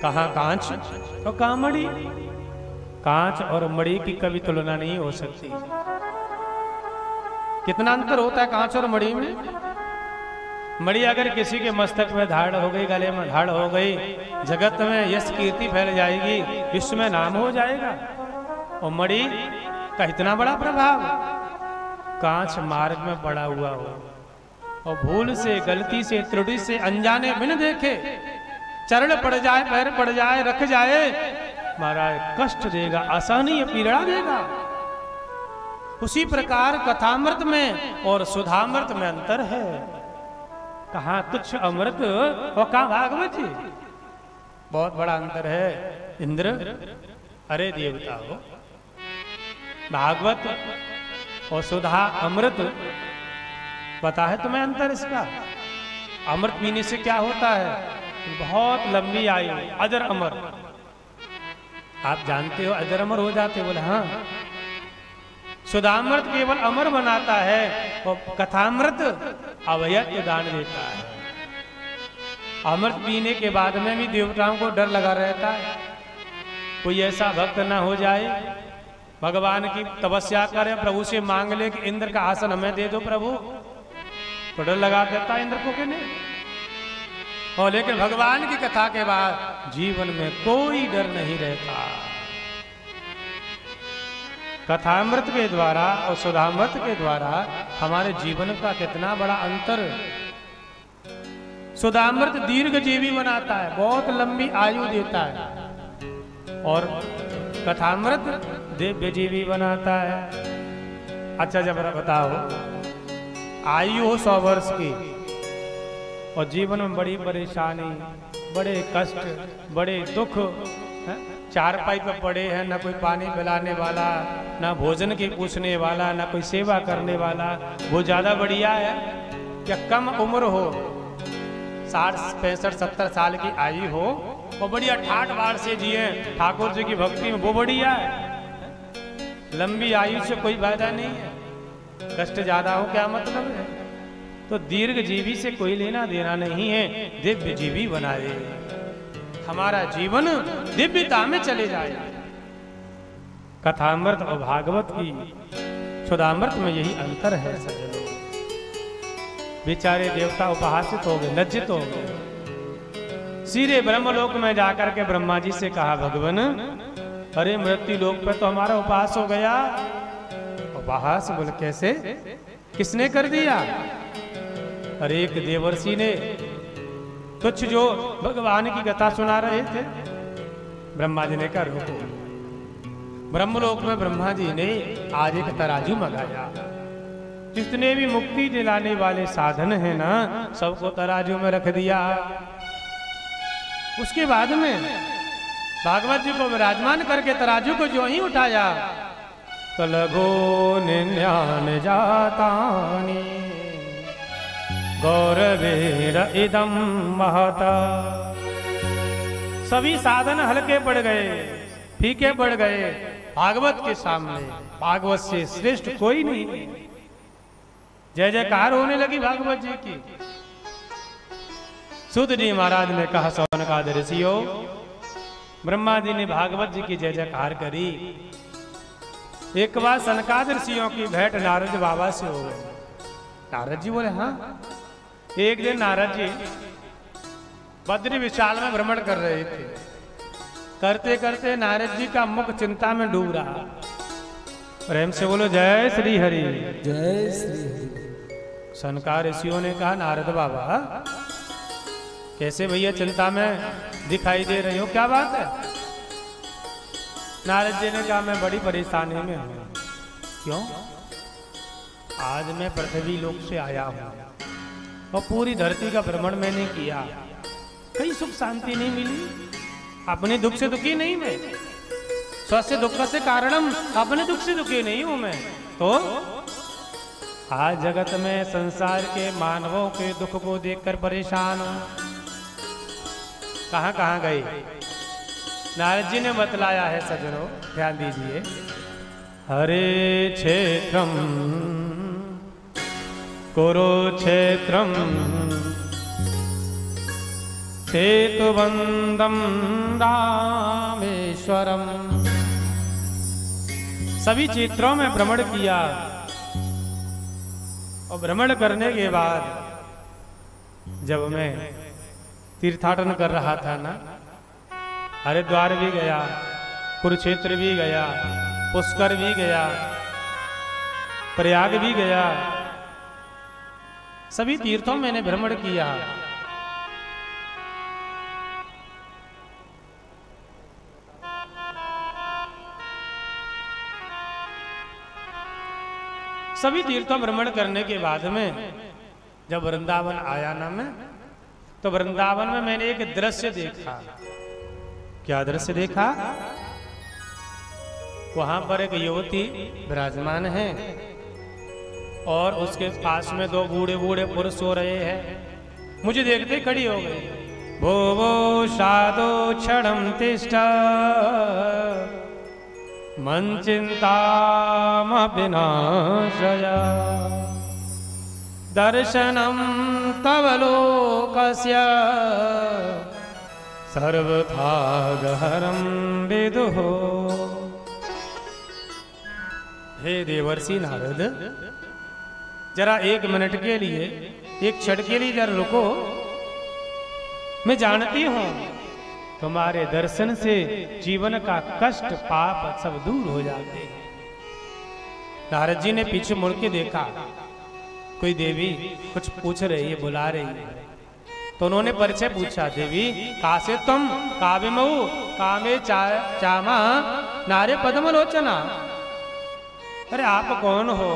C: कहाँ कांच और कहाँ मणि, कांच और मणि की कभी तुलना नहीं हो सकती। कितना अंतर होता है कांच और मणि में। मणि अगर किसी के मस्तक में धाड़ हो गई, गले में धाड़ हो गई, जगत में यश कीर्ति फैल जाएगी, विश्व में नाम हो जाएगा। और मणि का इतना बड़ा प्रभाव, कांच मार्ग में पड़ा हुआ हो और भूल से, गलती से, त्रुटि से, अनजाने बिन देखे चरण पड़ जाए, पैर पड़ जाए, रख जाए, महाराज कष्ट देगा, असहनीय पीड़ा देगा। उसी प्रकार कथामृत में और सुधामृत में अंतर है। कहाँ तुच्छ अमृत और कहाँ भागवत जी, बहुत बड़ा अंतर है। इंद्र, अरे देवता हो, भागवत और सुधा अमृत पता है तुम्हें अंतर इसका? अमृत पीने से क्या होता है? बहुत लंबी आयु, अजर अमर। आप जानते हो अजर अमर हो जाते? बोले हाँ। सुधामृत केवल अमर बनाता है और कथामृत अभयत्व दान देता है। अमृत पीने के बाद में भी देवताओं को डर लगा रहता है, कोई ऐसा भक्त ना हो जाए भगवान की तपस्या करे, प्रभु से मांग ले कि इंद्र का आसन हमें दे दो प्रभु, तो डर लगा देता है इंद्र को कि नहीं। और लेकिन भगवान की कथा के बाद जीवन में कोई डर नहीं रहता। कथामृत के द्वारा और सुधामृत के द्वारा हमारे जीवन का कितना बड़ा अंतर। सुधामृत दीर्घ जीवी बनाता है, बहुत लंबी आयु देता है, और कथामृत दिव्य जीवी बनाता है। अच्छा जब बताओ, आयु हो 100 वर्ष की और जीवन में बड़ी परेशानी, बड़े कष्ट, बड़े दुख, चारपाई पे पड़े हैं, ना कोई पानी पिलाने वाला, ना भोजन की पूछने वाला, ना कोई सेवा करने वाला, वो ज्यादा बढ़िया है क्या कम उम्र हो, 60, 65, 70 साल की आयु हो और बढ़िया ठाठ बाढ़ से जिए ठाकुर जी की भक्ति में, वो बढ़िया है। लंबी आयु से कोई फायदा नहीं है, कष्ट ज्यादा हो क्या मतलब है। तो दीर्घ जीवी से कोई लेना देना नहीं है, दिव्य जीवी बनाए, हमारा जीवन दिव्यता में चले जाए। कथामृत और भागवत की सुधामृत में यही अंतर है सज्जनों। बेचारे देवता उपहासित हो गए, लज्जित हो गए। सीधे ब्रह्मलोक में जाकर के ब्रह्मा जी से कहा, भगवान अरे मृत्यु लोक पे तो हमारा उपहास हो गया। उपहास बोले कैसे, किसने कर दिया? अरे एक देवर्षि ने, कुछ जो भगवान की कथा सुना रहे थे। ब्रह्मा जी ने कहा रुको। ब्रह्मलोक में ब्रह्मा जी ने आज एक तराजू मंगाया, जितने भी मुक्ति दिलाने वाले साधन है ना, सबको तराजू में रख दिया। उसके बाद में भागवत जी को विराजमान करके तराजू को जो ही उठाया तो लगो निन्यान जातानि गौरवेर इदम महता। सभी साधन हल्के पड़ गए, फीके पड़ गए भागवत के सामने। भागवत से श्रेष्ठ कोई नहीं। जय जयकार होने लगी भागवत जी की। सूत जी महाराज ने कहा, सौनकाद ऋषियों, ब्रह्मा जी ने भागवत जी की जय जयकार करी। एक बार सनकाद ऋषियों की भेंट नारद बाबा से हो गई। नारद जी बोले हाँ। एक दिन नारद जी बद्री विशाल में भ्रमण कर रहे थे। करते करते नारद जी का मुख चिंता में डूब रहा। प्रेम से बोलो जय श्री हरि।
A: जय श्री हरि।
C: सनकाद ऋषियों ने कहा, नारद बाबा कैसे भैया चिंता में दिखाई दे रहे हो, क्या बात है? नारद जी ने कहा, मैं बड़ी परेशानी में हूं। क्यों? आज मैं पृथ्वी लोक से आया हूं और पूरी धरती का भ्रमण मैंने किया। कहीं सुख शांति नहीं मिली। अपने दुख से दुखी नहीं मैं, स्वस्य दुख से कारणम, अपने दुख से दुखी नहीं हूं मैं। तो आज जगत में संसार के मानवों के दुख को देखकर परेशान हूं। कहां कहां गए? नारद जी ने बतलाया है सज्जनों, ध्यान दीजिए। हरे क्षेत्रम कुरुक्षेत्रम सेतुबंधम रामेश्वरम। सभी क्षेत्रों में भ्रमण किया और भ्रमण करने के बाद जब मैं तीर्थाटन कर रहा था ना, हरिद्वार भी गया, कुरुक्षेत्र भी गया, पुष्कर भी गया, प्रयाग भी गया, सभी तीर्थों में मैंने भ्रमण किया। सभी तीर्थों भ्रमण करने के बाद में जब वृंदावन आया ना मैं, तो वृंदावन में मैंने एक दृश्य देखा। क्या दृश्य देखा? वहां पर एक युवती विराजमान है और उसके पास में दो बूढ़े बूढ़े पुरुष सो रहे हैं। मुझे देखते खड़ी हो गई। भो वो साधो क्षणम तिष्ठ मन चिंतामपि नाशया दर्शनम तव लोकस्य सर्वथा गहरम विदुः। हे देवर्षि नारद, जरा एक मिनट के लिए, एक क्षण के लिए जरा रुको। मैं जानती हूं तुम्हारे दर्शन से जीवन का कष्ट पाप सब दूर हो जाते हैं। नारद जी ने पीछे मुड़ के देखा, कोई देवी कुछ पूछ रही है, बुला रही है। तो उन्होंने परिचय पूछा, देवी कासे तुम? काव्यमऊ कामे चामा नारे पद्मलोचना। अरे आप कौन हो?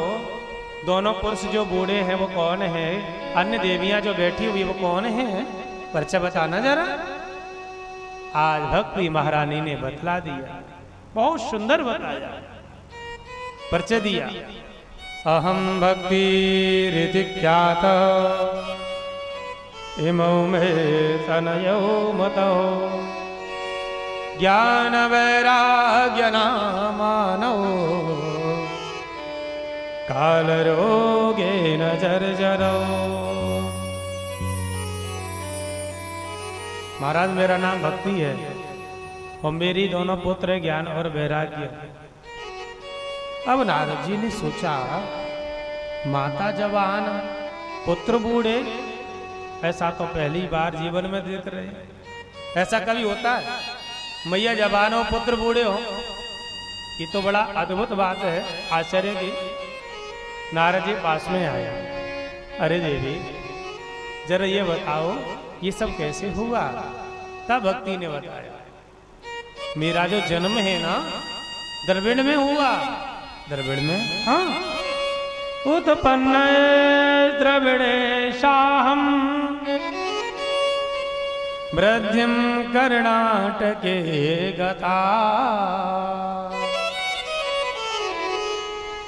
C: दोनों पुरुष जो बूढ़े हैं वो कौन है? अन्य देवियां जो बैठी हुई वो कौन है? परिचय बताना जरा। आज भक्ति महारानी ने बतला दिया, बहुत सुंदर बताया, परिचय दिया। अहम भक्ति रीति ख्यात इमौ मे तनयो मतो ज्ञान वैराग्य नामानो काल रोगे न जर्जरो। महाराज मेरा नाम भक्ति है और मेरी दोनों पुत्र है ज्ञान और वैराग्य। अब नारद जी ने सोचा, माता जवान पुत्र बूढ़े, ऐसा तो पहली बार जीवन में देख रहे हैं। ऐसा कभी होता है? मैया जवान हो पुत्र बूढ़े हो, ये तो बड़ा अद्भुत बात है, आश्चर्य की। नारद जी पास में आया, अरे देवी जरा ये बताओ ये सब कैसे हुआ? तब भक्ति ने बताया, मेरा जो जन्म है ना द्रविड़ में हुआ। द्रविड़ में? हाँ। उत्पन्न द्रविड़े शाहम वृद्धिम कर्णाटके गता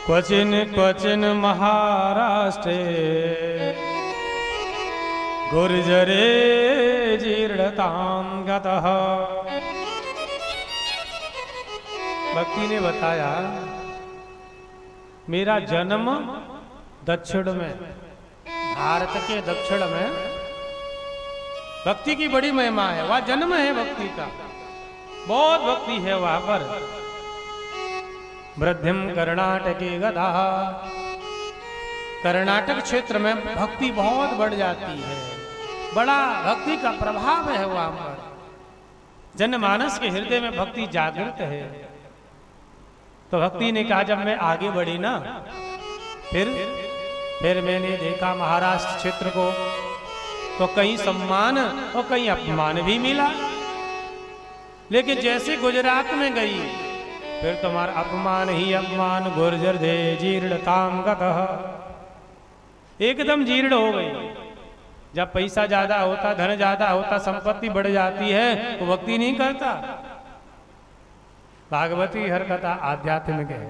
C: क्वचिन क्वचिन महाराष्ट्रे गुर्जरे जीर्णतां गतः। भक्ति ने बताया, मेरा जन्म दक्षिण में, भारत के दक्षिण में भक्ति की बड़ी महिमा है। वह जन्म है भक्ति का, बहुत भक्ति है वहां पर। वृद्धिम कर्णाटके गदा, कर्नाटक क्षेत्र में भक्ति बहुत बढ़ जाती है, बड़ा भक्ति का प्रभाव है वहां पर। जनमानस के हृदय में भक्ति जागृत है। तो भक्ति ने कहा, जब मैं आगे बढ़ी ना, फिर मैंने देखा महाराष्ट्र क्षेत्र को, तो कहीं सम्मान और कहीं अपमान भी मिला। लेकिन जैसे गुजरात में गई, फिर तुम्हारा अपमान ही अपमान, गुर्जर दे जीर्णतां गतः, एकदम जीर्ण हो गई। जब पैसा ज्यादा होता, धन ज्यादा होता, संपत्ति बढ़ जाती है, वो भक्ति नहीं करता। भागवती हर कथा आध्यात्मिक है।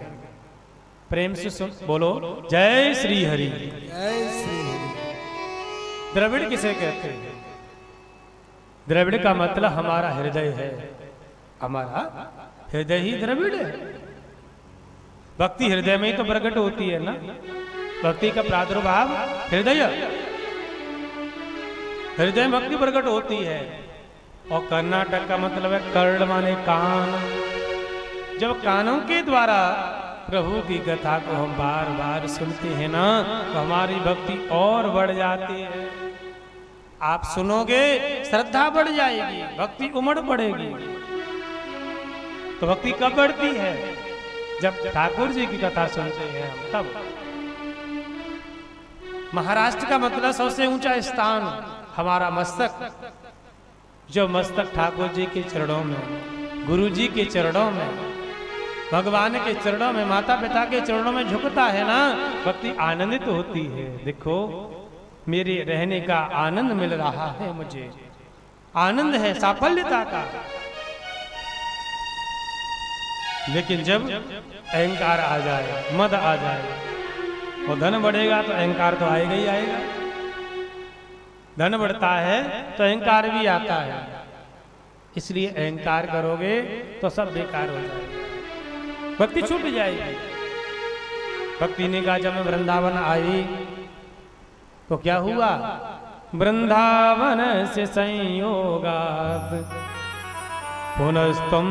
C: प्रेम से सुन, बोलो जय श्री हरि।
A: जय श्री हरि।
C: द्रविड़ किसे कहते हैं? द्रविड़ का मतलब हमारा हृदय है। हमारा हृदय ही द्रविड़ है। भक्ति हृदय में ही तो प्रकट होती है ना। भक्ति का प्रादुर्भाव हृदय, हृदय भक्ति प्रकट होती है। और कर्नाटक का मतलब है कर्ण माने कान। जब कानों के द्वारा प्रभु की कथा को हम बार बार सुनते हैं ना, तो हमारी भक्ति और बढ़ जाती है। आप सुनोगे, श्रद्धा बढ़ जाएगी, भक्ति उमड़ पड़ेगी। तो भक्ति कब बढ़ती है? जब ठाकुर जी की कथा सुनते हैं हम, तब। महाराष्ट्र का मतलब सबसे ऊंचा स्थान हमारा मस्तक। जो मस्तक ठाकुर जी के चरणों में, गुरु जी के चरणों में, भगवान के चरणों में, माता पिता के चरणों में झुकता है ना, भक्ति आनंदित होती है। देखो मेरे रहने का आनंद मिल रहा है, मुझे आनंद है साफल्यता का। लेकिन जब अहंकार आ जाए, मद आ जाए, और धन बढ़ेगा तो अहंकार तो आएगा ही आएगा। धन बढ़ता है तो अहंकार भी आता है। इसलिए अहंकार करोगे तो सब बेकार हो जाएगा, भक्ति छूट जाएगी। भक्ति ने कहा जब मैं वृंदावन आई तो क्या हुआ? वृंदावन से संयोगात पुनस्तुम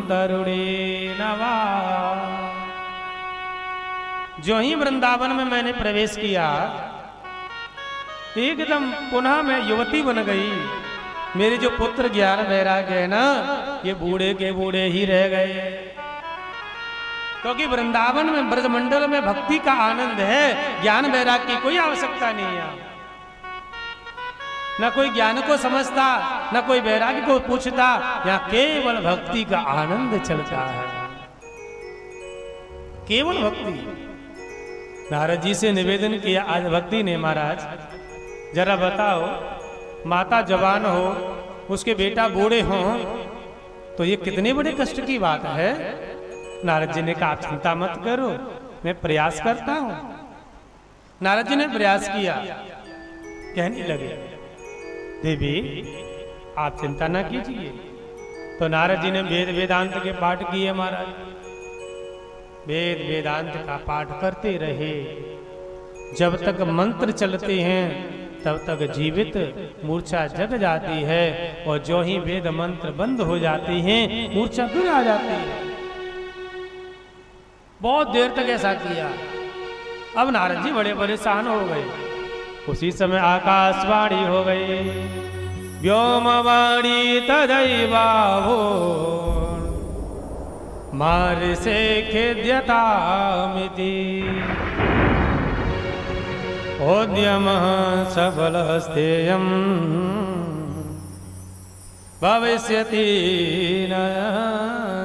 C: तरुणी नवा। जो ही वृंदावन में मैंने प्रवेश किया, एकदम पुनः मैं युवती बन गई। मेरे जो पुत्र ज्ञान वैराग्य है ना, ये बूढ़े के बूढ़े ही रह गए। क्योंकि वृंदावन में, ब्रजमंडल में भक्ति का आनंद है, ज्ञान वैराग्य की कोई आवश्यकता नहीं है। न कोई ज्ञान को समझता, न कोई वैराग्य को पूछता, यहाँ केवल भक्ति का आनंद चलता है, केवल भक्ति। नारद जी से निवेदन किया आज भक्ति ने, महाराज जरा बताओ, माता जवान हो, उसके बेटा बूढ़े हों, तो ये कितने बड़े कष्ट की बात है। नारद जी ने कहा आप चिंता मत करो, मैं प्रयास करता हूं। नारद जी ने प्रयास किया, कहने लगे देवी आप चिंता ना कीजिए। तो नारद जी ने वेद वेदांत के पाठ किए। महाराज वेद वेदांत का पाठ करते रहे। जब तक मंत्र चलते हैं तब तक जीवित मूर्छा जग जाती है, और जो ही वेद मंत्र बंद हो जाती हैं मूर्छा फिर आ जाती है। बहुत देर तक ऐसा किया। अब नारद जी बड़े परेशान हो गए। उसी समय आकाशवाणी हो गई, व्योमवाणी तदैवावो मार से खेद्यतामिति ओद्यम सबलस्तेयम् भविष्यति न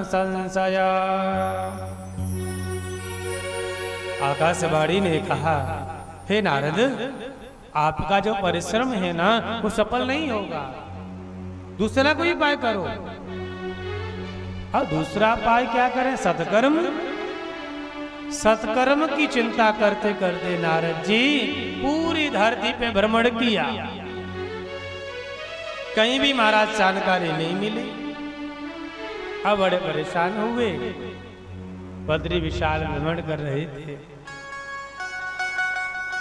C: संशया। आकाशवाणी ने कहा, हे नारद आपका जो परिश्रम है ना वो सफल नहीं होगा, दूसरा कोई उपाय करो। और दूसरा उपाय क्या करें? सत्कर्म। सत्कर्म की चिंता करते करते नारद जी पूरी धरती पे भ्रमण किया, कहीं भी महाराज जानकारी नहीं मिली। अब बड़े परेशान हुए, बद्री विशाल भ्रमण कर रहे थे।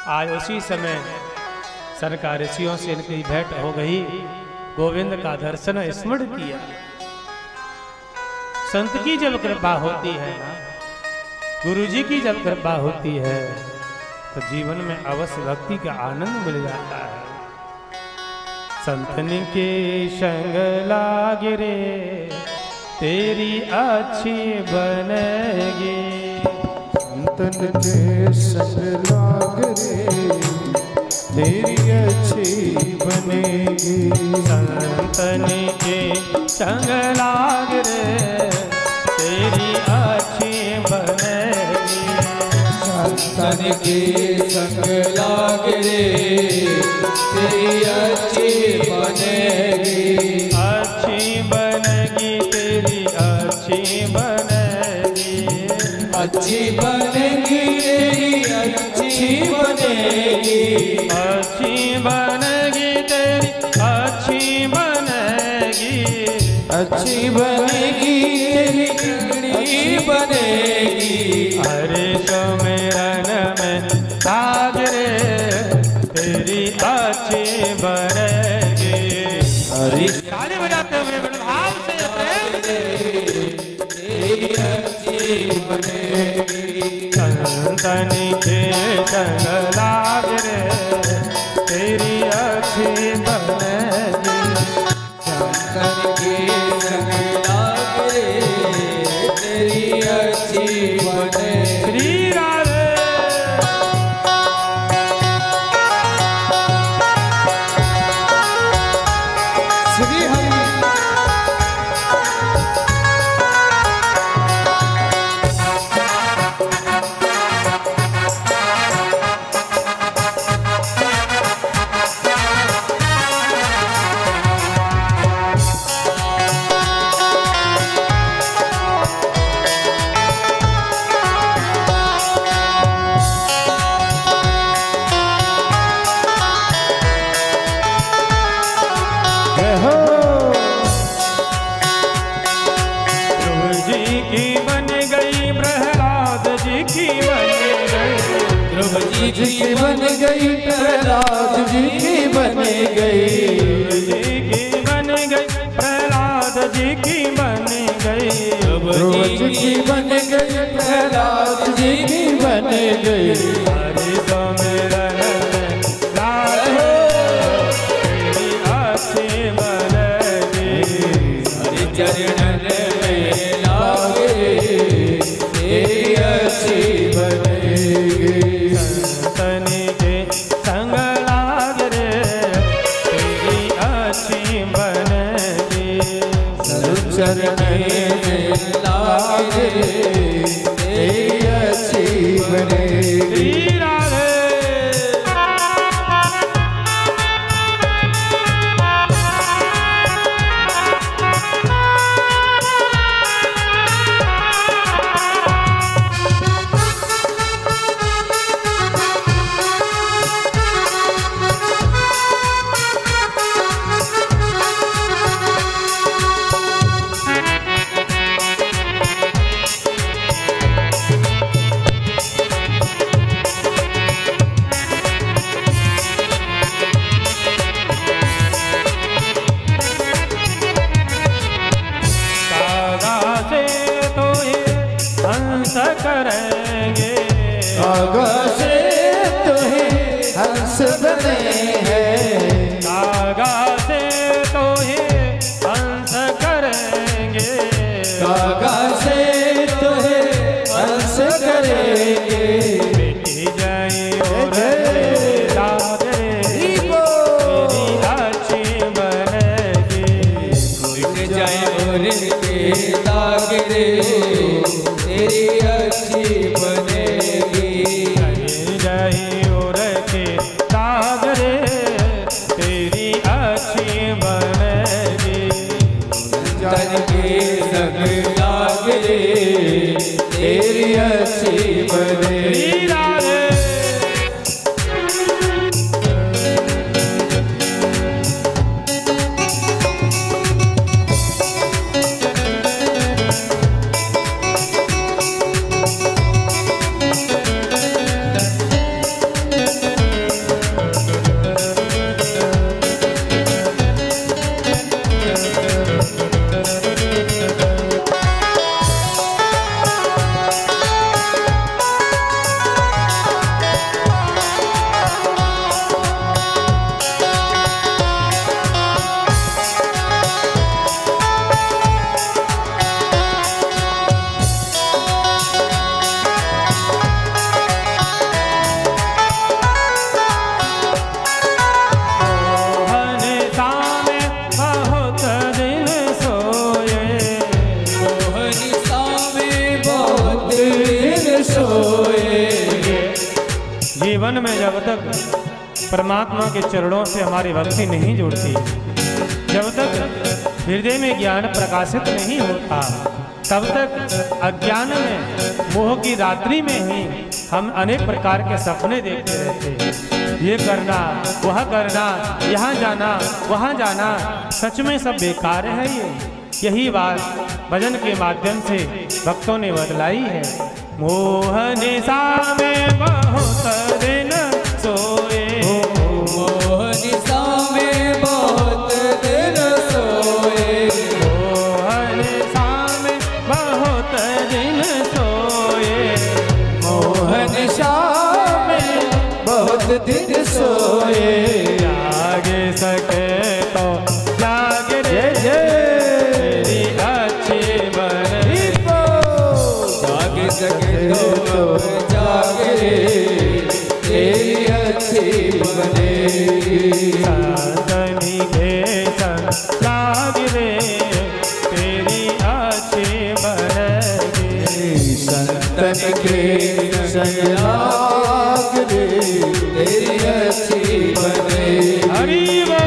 C: आज उसी समय सरकार ऋषियों से इनकी भेंट हो गई, गोविंद का दर्शन स्मरण किया। संत की जब कृपा होती है ना, गुरु जी की जब कृपा होती है, तो जीवन में अवश्य भक्ति का आनंद मिल जाता है। संतन के संग लागे रे तेरी अच्छी बनेगी,
A: संतन के संग लाग रे तेरी अच्छी बनेगी।
C: संतन के संग लाग रे तेरी अच्छी बनेगी।
B: संतन के संग लाग रे
C: अच्छी बनेगी तेरी अच्छी बनेगी,
A: अच्छी बनेगी तेरी बिगड़ी बनेगी।
C: हरे सुमिरन में हाजरे तेरी अच्छी बनेगी।
A: हरी
C: ताली बजाते हुए भाव से प्रेम से
A: तेरी अच्छी बनेगी।
C: संतन के संग लाग रे तेरी अच्छी बनेगी।
A: संतन के संग लाग रे तेरी अच्छी बनेगी।
C: श्री राधे
A: श्री हरि जी की बन गई, प्रहलाद जी की बन गई,
C: जी की बन गई, प्रहलाद जी की बन गई,
A: जी की बन गई, प्रहलाद जी की बन गई।
C: हरि सुमिरन में लाग तेरी अच्छी बनेगी।
A: हरि चरणन में लागे तेरी अच्छी बनेगी।
C: संतनि के संग लाग रे तेरी अच्छी बनेगी।
A: चरण में लागे तेरी अच्छी बनेगी।
C: श्री राधे करेंगे,
A: कागा से तुम्हें हंस बने हैं,
C: कागा से तो ही हंस करेंगे,
A: कागा से तुम्हें हंस करेंगे।
C: बेटी जाए और लाग रे तेरी अच्छी बनेगी।
A: उठ जाए और लाग रे तेरी अच्छी बनेगी।
C: जाए और के लाग रे तेरी अच्छी बनेगी।
A: जन के संग लाग रे तेरी अच्छी बनेगी।
C: जीवन में जब तक परमात्मा के चरणों से हमारी भक्ति नहीं जुड़ती, जब तक हृदय में ज्ञान प्रकाशित नहीं होता, तब तक अज्ञान में मोह की रात्रि में ही हम अनेक प्रकार के सपने देखते रहते हैं, ये करना वह करना, यहाँ जाना वहाँ जाना, सच में सब बेकार है ये। यही बात भजन के माध्यम से भक्तों ने बतलाई है। मोहनी सा में बहुत दिन सोए,
B: मोहनी सा में बहुत दिन सोए,
C: मोहनी सा में बहुत दिन सोए,
B: मोहनी सा में बहुत दिन सोए।
C: जाग सके तो जाग रे, तेरी अच्छी बने,
B: जाग सके तो जाग रे, तेरी अच्छी बनेगी।
C: संतनी के संग लाग रे, तेरी अच्छी बनेगी।
B: संतन के संग लाग रे, तेरी अच्छी बनेगी।
C: हरि बोल।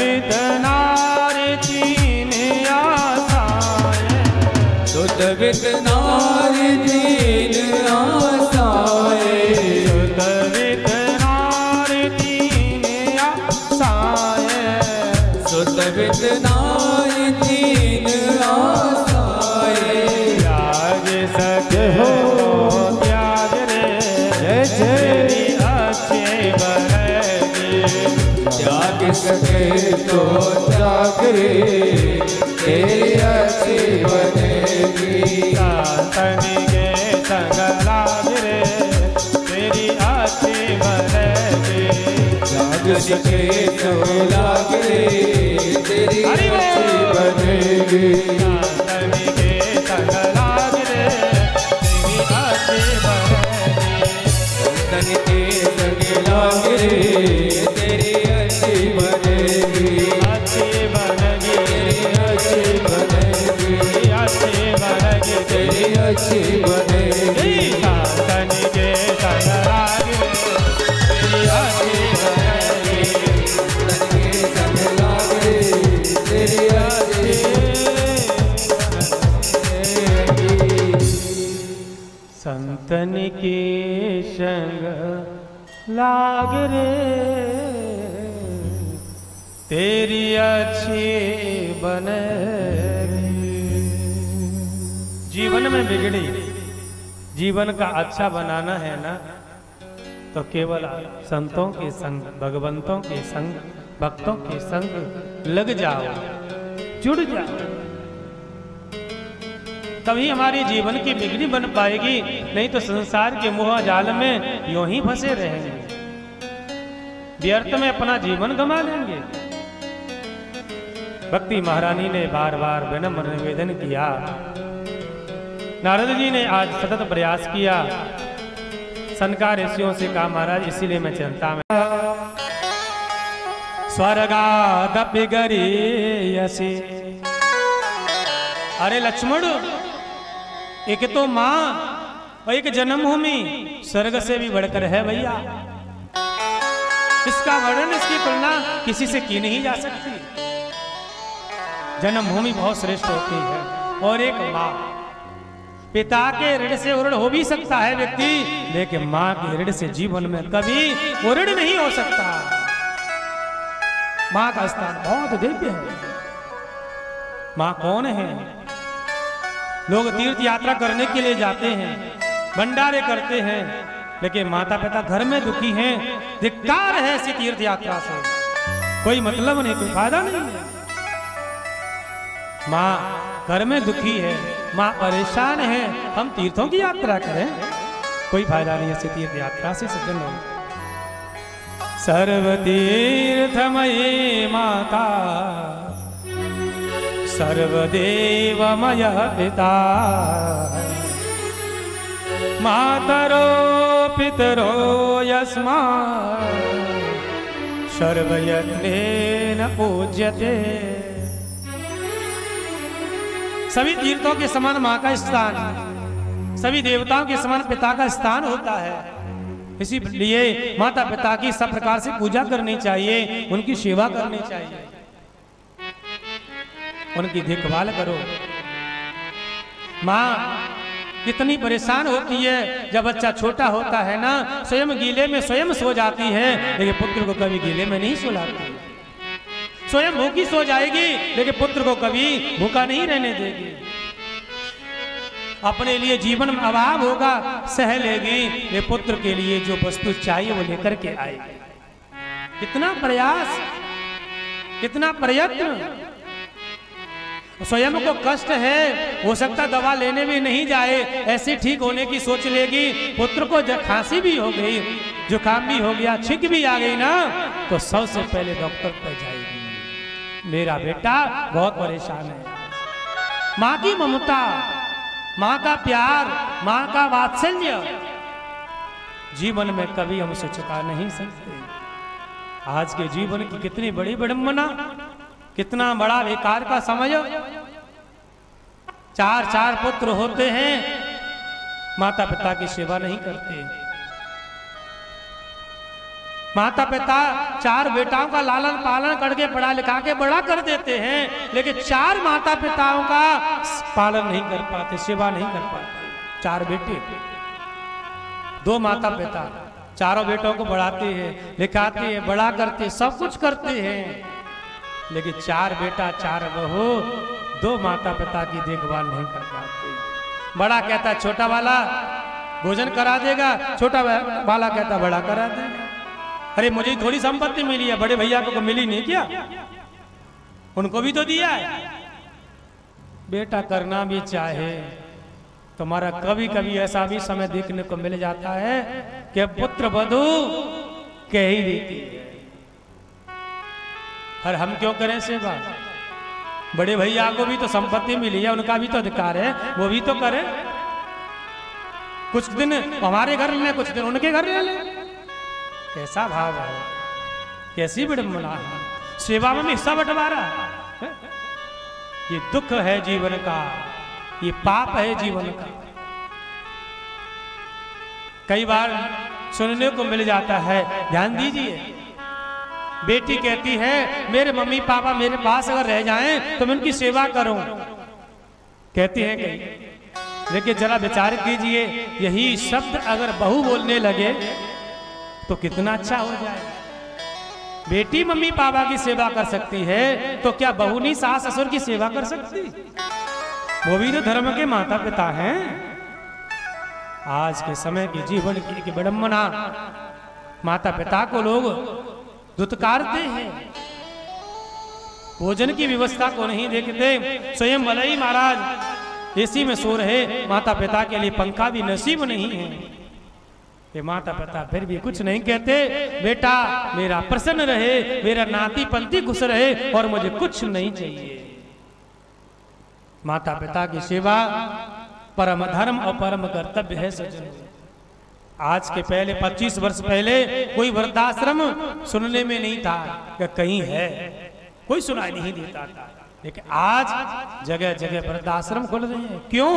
B: विद नारी दीन आसाए,
C: सुत विद नारी दीन आसाए,
B: सुत विद नारी दीन आसाए।
C: त्याग सके हो त्याग रे, तेरी अच्छी बनेगी।
B: त्याग सके तो त्याग रे, तेरी अच्छी बनेगी।
C: संतनी के संग लाग रे, तेरी अच्छी बनेगी।
B: त्याग सके तो लाग रे, तेरी अच्छी बनेगी।
C: संतनी के संग लाग रे, तेरी अच्छी बनेगी।
B: संतन के संग लाग रे, तेरी अच्छी बनेगी।
C: अच्छी बनेगी,
B: अच्छी बनेगी,
C: अच्छी बनेगी,
B: तेरी अच्छी बनेगी।
C: संतनी के संग लाग रे, तेरी अच्छी बनेगी।
B: संतन के संग लाग रे, तेरी अच्छी बनेगी।
C: संतन के संग लाग रे, तेरी अच्छी बनेगी। जीवन में बिगड़ी, जीवन का अच्छा बनाना है ना, तो केवल संतों के संग, भगवंतों के संग, भक्तों के संग लग जाओ, जुड़ जाओ, तभी हमारी जीवन की बिगड़ी बन पाएगी। नहीं तो संसार के मोह जाल में यूं ही फंसे रहेंगे, व्यर्थ में अपना जीवन गंवा लेंगे। भक्ति महारानी ने बार बार विनम्र निवेदन किया। नारद जी ने आज सतत प्रयास किया, सनका ऋषियों से कहा महाराज इसीलिए मैं चिंता में। स्वर्गादपि गरीयसी, अरे लक्ष्मण, एक तो माँ और एक जन्मभूमि स्वर्ग से भी बढ़कर है भैया। इसका वर्णन, इसकी तुलना किसी से की नहीं जा सकती। जन्मभूमि बहुत श्रेष्ठ होती है, और एक माँ, पिता के ऋण से ऋण हो भी सकता है व्यक्ति, लेकिन माँ के ऋण से जीवन में कभी वो ऋण नहीं हो सकता। माँ का स्थान बहुत दिव्य है। माँ कौन है? लोग तीर्थ यात्रा करने के लिए जाते हैं, भंडारे करते हैं, लेकिन माता पिता घर में दुखी हैं। धिक्कार है ऐसी तीर्थ यात्रा से, कोई मतलब नहीं, कोई फायदा नहीं है। माँ घर में दुखी है, माँ परेशान है, हम तीर्थों की यात्रा करें, कोई फायदा नहीं ऐसे तीर्थ यात्रा से सज्जन लोग। सर्वतीर्थमयी माता सर्वदेवमय पिता मातरो पितरो यस्मात् सर्वयत्नेन पूज्यते। सभी तीर्थों के समान माँ का स्थान, सभी देवताओं के समान पिता का स्थान होता है। इसीलिए माता पिता की सब प्रकार से पूजा करनी चाहिए, उनकी सेवा करनी चाहिए, उनकी देखभाल करो। माँ कितनी परेशान होती है जब बच्चा छोटा होता है ना, स्वयं गीले में स्वयं सो जाती है, लेकिन पुत्र को कभी गीले में नहीं सुलाती। स्वयं भूखी सो जाएगी, लेकिन पुत्र को कभी भूखा नहीं रहने देगी। अपने लिए जीवन में अभाव होगा सह लेगी, ये पुत्र के लिए जो वस्तु चाहिए वो लेकर के आएगी। कितना प्रयास, कितना प्रयत्न। स्वयं को कष्ट है, हो सकता दवा लेने भी नहीं जाए, ऐसे ठीक होने की सोच लेगी। पुत्र को जब खांसी भी हो गई, जुकाम भी हो गया, छींक भी आ गई ना, तो सबसे पहले डॉक्टर पर जाएगी। मेरा बेटा बहुत परेशान है। माँ की ममता, माँ का प्यार, माँ का वात्सल्य जीवन में कभी हम उसे चुका नहीं सकते। आज के जीवन की कितनी बड़ी विडंबना, कितना बड़ा बेकार का समय। चार चार पुत्र होते हैं, माता पिता की सेवा नहीं करते। माता पिता चार बेटाओं का लालन पालन करके पढ़ा लिखा के बड़ा कर देते हैं, लेकिन चार माता पिताओं का पालन नहीं कर पाते, सेवा नहीं कर पाते। चार बेटे, दो माता पिता, चारों बेटों को बढ़ाते हैं, लिखाते हैं, बड़ा करते, सब कुछ करते हैं, लेकिन चार बेटा चार बहू, दो माता पिता की देखभाल नहीं कर पाते। बड़ा कहता छोटा वाला भोजन करा देगा, छोटा वाला कहता बड़ा करा देगा। अरे मुझे थोड़ी संपत्ति मिली है, बड़े भैया को मिली नहीं क्या? उनको भी तो दिया है। बेटा करना भी चाहे, तुम्हारा कभी कभी ऐसा भी समय देखने को मिल जाता है कि पुत्र वधू कह ही देती है, और हम क्यों करें सेवा? बड़े भैया को भी तो संपत्ति मिली है, उनका भी तो अधिकार है, वो भी तो करें। कुछ दिन हमारे घर में, कुछ दिन उनके घर ले लें। कैसा भाव है, कैसी विडंबना है। सेवा में हिस्सा बंटवारा, ये दुख है जीवन का, ये पाप है जीवन का। कई बार सुनने को मिल जाता है, ध्यान दीजिए, बेटी कहती है मेरे मम्मी पापा मेरे पास अगर रह जाएं तो मैं उनकी सेवा करूं, कहती है कहीं। लेकिन जरा विचार कीजिए, यही शब्द अगर बहू बोलने लगे तो कितना अच्छा हो जाए। बेटी मम्मी पापा की सेवा कर सकती है, तो क्या बहू नहीं सास ससुर की सेवा कर सकती? वो भी तो धर्म के माता पिता हैं। आज के समय के जीवन की विडंबना, माता पिता को लोग दुत्कारते हैं, भोजन की व्यवस्था को नहीं देखते। स्वयं भले ही महाराज एसी में सो रहे, माता पिता के लिए पंखा भी नसीब नहीं है। ये माता पिता फिर भी कुछ नहीं कहते, बेटा मेरा प्रसन्न रहे, मेरा नाती पंथी खुश रहे और मुझे कुछ नहीं चाहिए। माता पिता की सेवा परम धर्म और परम कर्तव्य है सज्जन। आज के पहले 25 वर्ष पहले कोई वृद्धाश्रम सुनने में नहीं था कि कहीं है, कोई सुनाई नहीं देता था, लेकिन आज जगह जगह वृद्धाश्रम खुल रहे हैं। क्यों?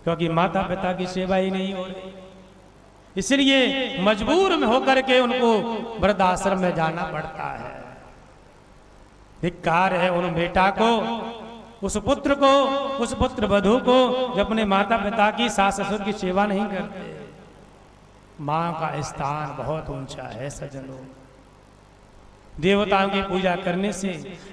C: क्योंकि माता पिता की सेवा ही नहीं हो रही, इसलिए मजबूर में होकर के उनको वृद्धाश्रम में जाना पड़ता है। धिक्कार है उन बेटा को, उस पुत्र को, उस पुत्र वधू को जो अपने माता पिता की सास ससुर की सेवा नहीं करते। माँ का स्थान बहुत ऊंचा है सज्जनों। देवताओं की पूजा करने से,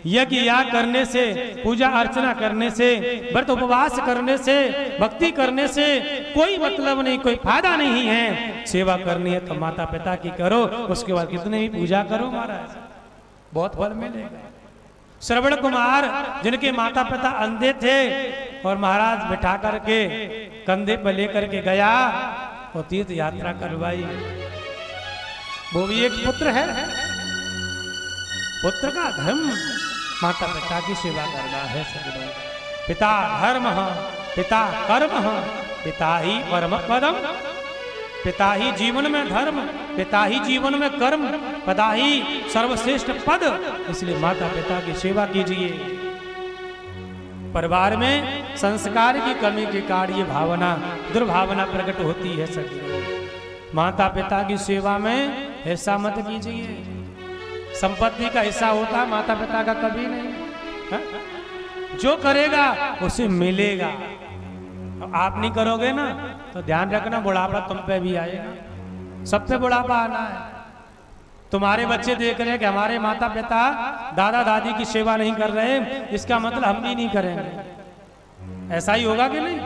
C: यज्ञ याग करने से, पूजा अर्चना करने से, व्रत उपवास करने से, भक्ति करने से कोई मतलब नहीं, कोई फायदा नहीं है। सेवा करनी है तो माता पिता की करो, उसके बाद कितने भी पूजा करो महाराज, बहुत फल मिलेगा। श्रवण कुमार जिनके माता पिता अंधे थे और महाराज बिठा करके कंधे पर लेकर के गया और तीर्थ यात्रा करवाई। वो भी एक पुत्र है। पुत्र का धर्म माता पिता की सेवा करना है। पिता धर्म, पिता कर्म, पिता ही परम पदम। पिता ही जीवन में धर्म, पिता ही जीवन में कर्म, पिता ही सर्वश्रेष्ठ पद। इसलिए माता पिता की सेवा कीजिए। परिवार में संस्कार की कमी के कारण ये भावना दुर्भावना प्रकट होती है। सभी माता पिता की सेवा में ऐसा मत कीजिए। संपत्ति का हिस्सा होता माता पिता का कभी नहीं है? जो करेगा उसे मिलेगा। आप नहीं करोगे ना तो ध्यान रखना बुढ़ापा तुम पे भी आएगा। सब पे बुढ़ापा आना है। तुम्हारे बच्चे देख रहे हैं कि हमारे माता पिता दादा दादी की सेवा नहीं कर रहे, इसका मतलब हम भी नहीं करेंगे। ऐसा ही होगा कि नहीं?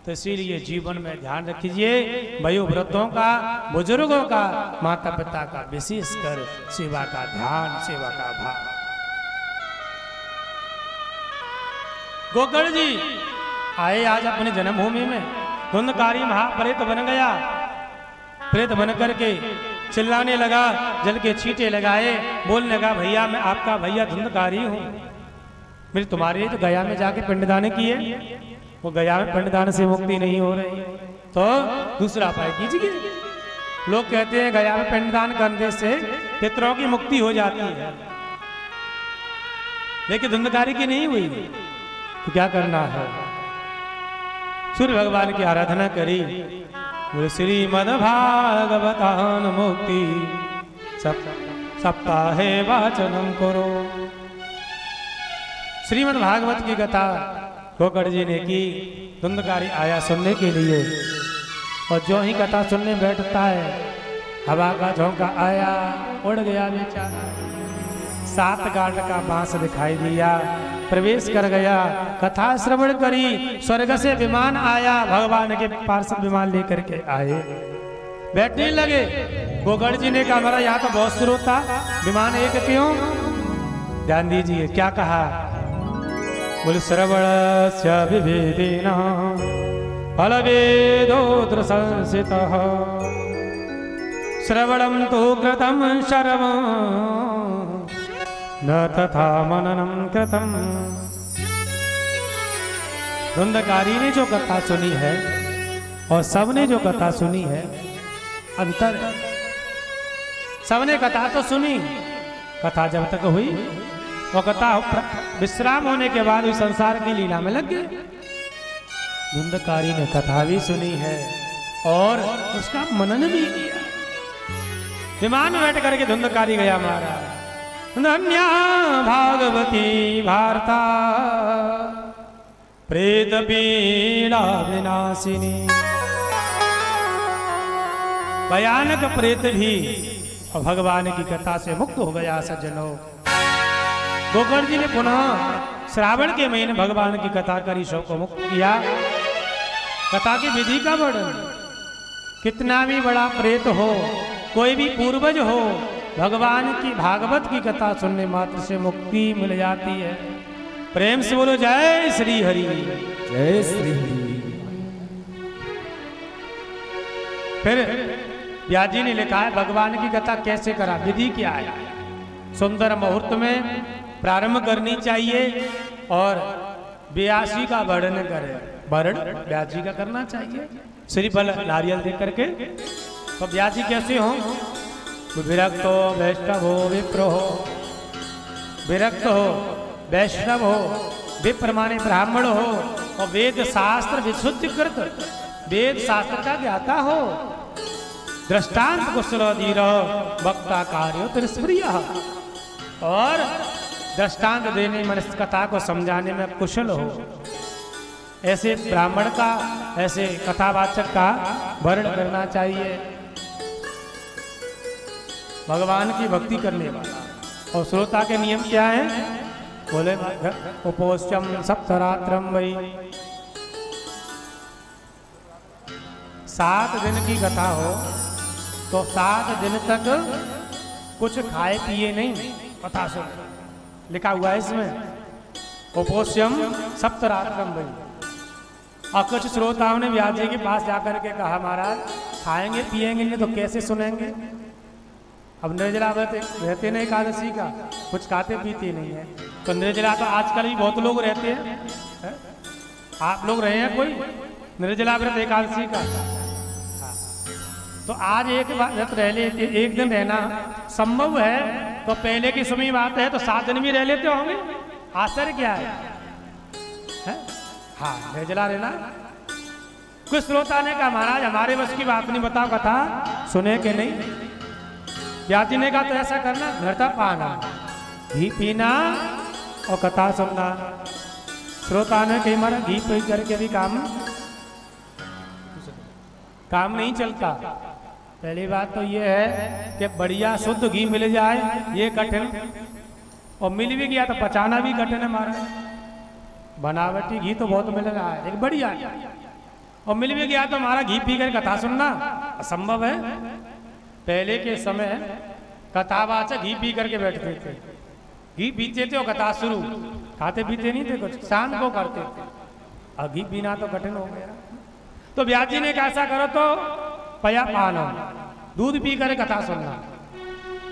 C: तो इसीलिए जीवन में ध्यान रखिए। वयोवृद्धों का, बुजुर्गों का, माता पिता का विशेष कर सेवा का ध्यान, सेवा का भाव। गोकर्ण जी आए आज अपने जन्मभूमि में। धुंधकारी महाप्रेत बन गया। प्रेत बन करके चिल्लाने लगा, जल के छींटे लगाए, बोलने लगा भैया मैं आपका भैया धुंधकारी हूँ। मेरे तुम्हारे तो गया में जाके पिंडदान किए, वो गया में पिंडदान से मुक्ति नहीं हो रही, तो दूसरा उपाय कीजिए। लोग कहते हैं गया में पिंडदान करने से पितरों की मुक्ति हो जाती है, लेकिन धुंधकारी की नहीं हुई। तो क्या करना है? सूर्य भगवान की आराधना करी। बोले श्रीमद् भागवतान मुक्ति सप्ताहे वाचनम करो। श्रीमद् भागवत की कथा गोकर्ण जी ने की। धुंधकारी आया सुनने के लिए, और जो ही कथा सुनने बैठता है हवा का झोंका आया, उड़ गया बेचारा। 7 गांठ का बांस दिखाई दिया, प्रवेश कर गया। कथा श्रवण करी, स्वर्ग से विमान आया, भगवान के पार्षद विमान लेकर के आए, बैठने लगे। गोकर्ण जी ने कहा हमारा यहाँ तो बहुत श्रोता, विमान एक क्यों? ध्यान दीजिए क्या कहा। बोले श्रवणस्य विभेदेन फलवेदोत्र संसितः श्रवणं तु कृतं शर्वं न तथा मननम कृतम। धुंधकारी ने जो कथा सुनी है और सबने जो कथा सुनी है अंतर है। सबने कथा तो सुनी, कथा जब तक हुई वो कथा विश्राम होने के बाद उस संसार की लीला में लग गए। धुंधकारी ने कथा भी सुनी है और उसका मनन भी किया। विमान में बैठ करके धुंधकारी गया महाराज। धन्या भागवती वार्ता प्रेत पीड़ा विनाशिनी। भयानक प्रेत भी और भगवान की कथा से मुक्त हो गया। सज्जनों, गोकर्ण जी ने पुनः श्रावण के महीने भगवान की कथा करी, सबको मुक्त किया। कथा की विधि का वर्णन, कितना भी बड़ा प्रेत हो, कोई भी पूर्वज हो, भगवान की भागवत की कथा सुनने मात्र से मुक्ति मिल जाती है। प्रेम से बोलो जय श्री हरि,
B: जय श्री हरि।
C: फिर व्यास जी ने लिखा है भगवान की कथा कैसे करा, विधि क्या है। सुंदर मुहूर्त में प्रारंभ करनी चाहिए और व्यास जी का वर्णन करे। वर्णन व्यास जी का करना चाहिए, श्रीफल नारियल दे करके। तो व्यास जी कैसे हो? विरक्त हो, वैष्णव हो, विप्र हो। विरक्त हो, वैष्णव हो, विप्र माने ब्राह्मण हो, और वेद शास्त्र विशुद्ध कृत, वेद शास्त्र का ज्ञाता हो। दृष्टांत कुशल धीर वक्ता कार्यो त्रिस्प्रिय, और दृष्टांत देने में, कथा को समझाने में कुशल हो। ऐसे ब्राह्मण का, ऐसे कथावाचक का वर्ण करना चाहिए। भगवान की भक्ति करने वाला। और श्रोता के नियम क्या है? बोले उपोष्यम सप्तरात्रम वही, 7 दिन की कथा हो तो 7 दिन तक कुछ खाए पिए नहीं, कथा सुन। लिखा हुआ है इसमें, उपोष्यम सप्तरात्रम भाई। और कुछ श्रोताओं ने व्यास जी के पास जाकर के कहा, महाराज खाएंगे पिएंगे नहीं तो कैसे सुनेंगे। अब निर्जला व्रत रहते नहीं एकादशी का, कुछ खाते पीते नहीं है, तो निर्जला तो आजकल भी बहुत लोग रहते हैं है? आप लोग रहे हैं कोई निर्जला व्रत एकादशी का? हाँ। तो आज एक व्रत रह लेते, एक दिन रहना संभव है, तो पहले की समय बात है तो 7 दिन भी रह लेते होंगे, आश्चर्य क्या है? हाँ, निर्जला रहना। कुछ श्रोता ने कहा, महाराज हमारे बस की बात नहीं, बताओ कथा सुने के नहीं। व्यास जी ने कहा, तो ऐसा करना, घृता पाना, घी पीना और कथा सुनना। श्रोता ने कही, मारा घी पी करके भी काम नहीं चलता। पहली बात तो ये है कि बढ़िया शुद्ध घी मिल जाए ये कठिन, और मिल भी गया तो पचाना भी कठिन है। हमारा बनावटी घी तो बहुत मिल रहा है, एक बढ़िया, और मिल भी गया तो हमारा घी पी कर कथा सुनना असंभव है। पहले के समय कथावाचक घी पी करके बैठते थे, घी पीते थे और कथा शुरू, खाते पीते नहीं थे, कुछ शाम को करते थे, और घी पीना तो कठिन हो गया। तो व्यास जी ने कैसा करो तो पया पानो, दूध पी कर कथा सुनना।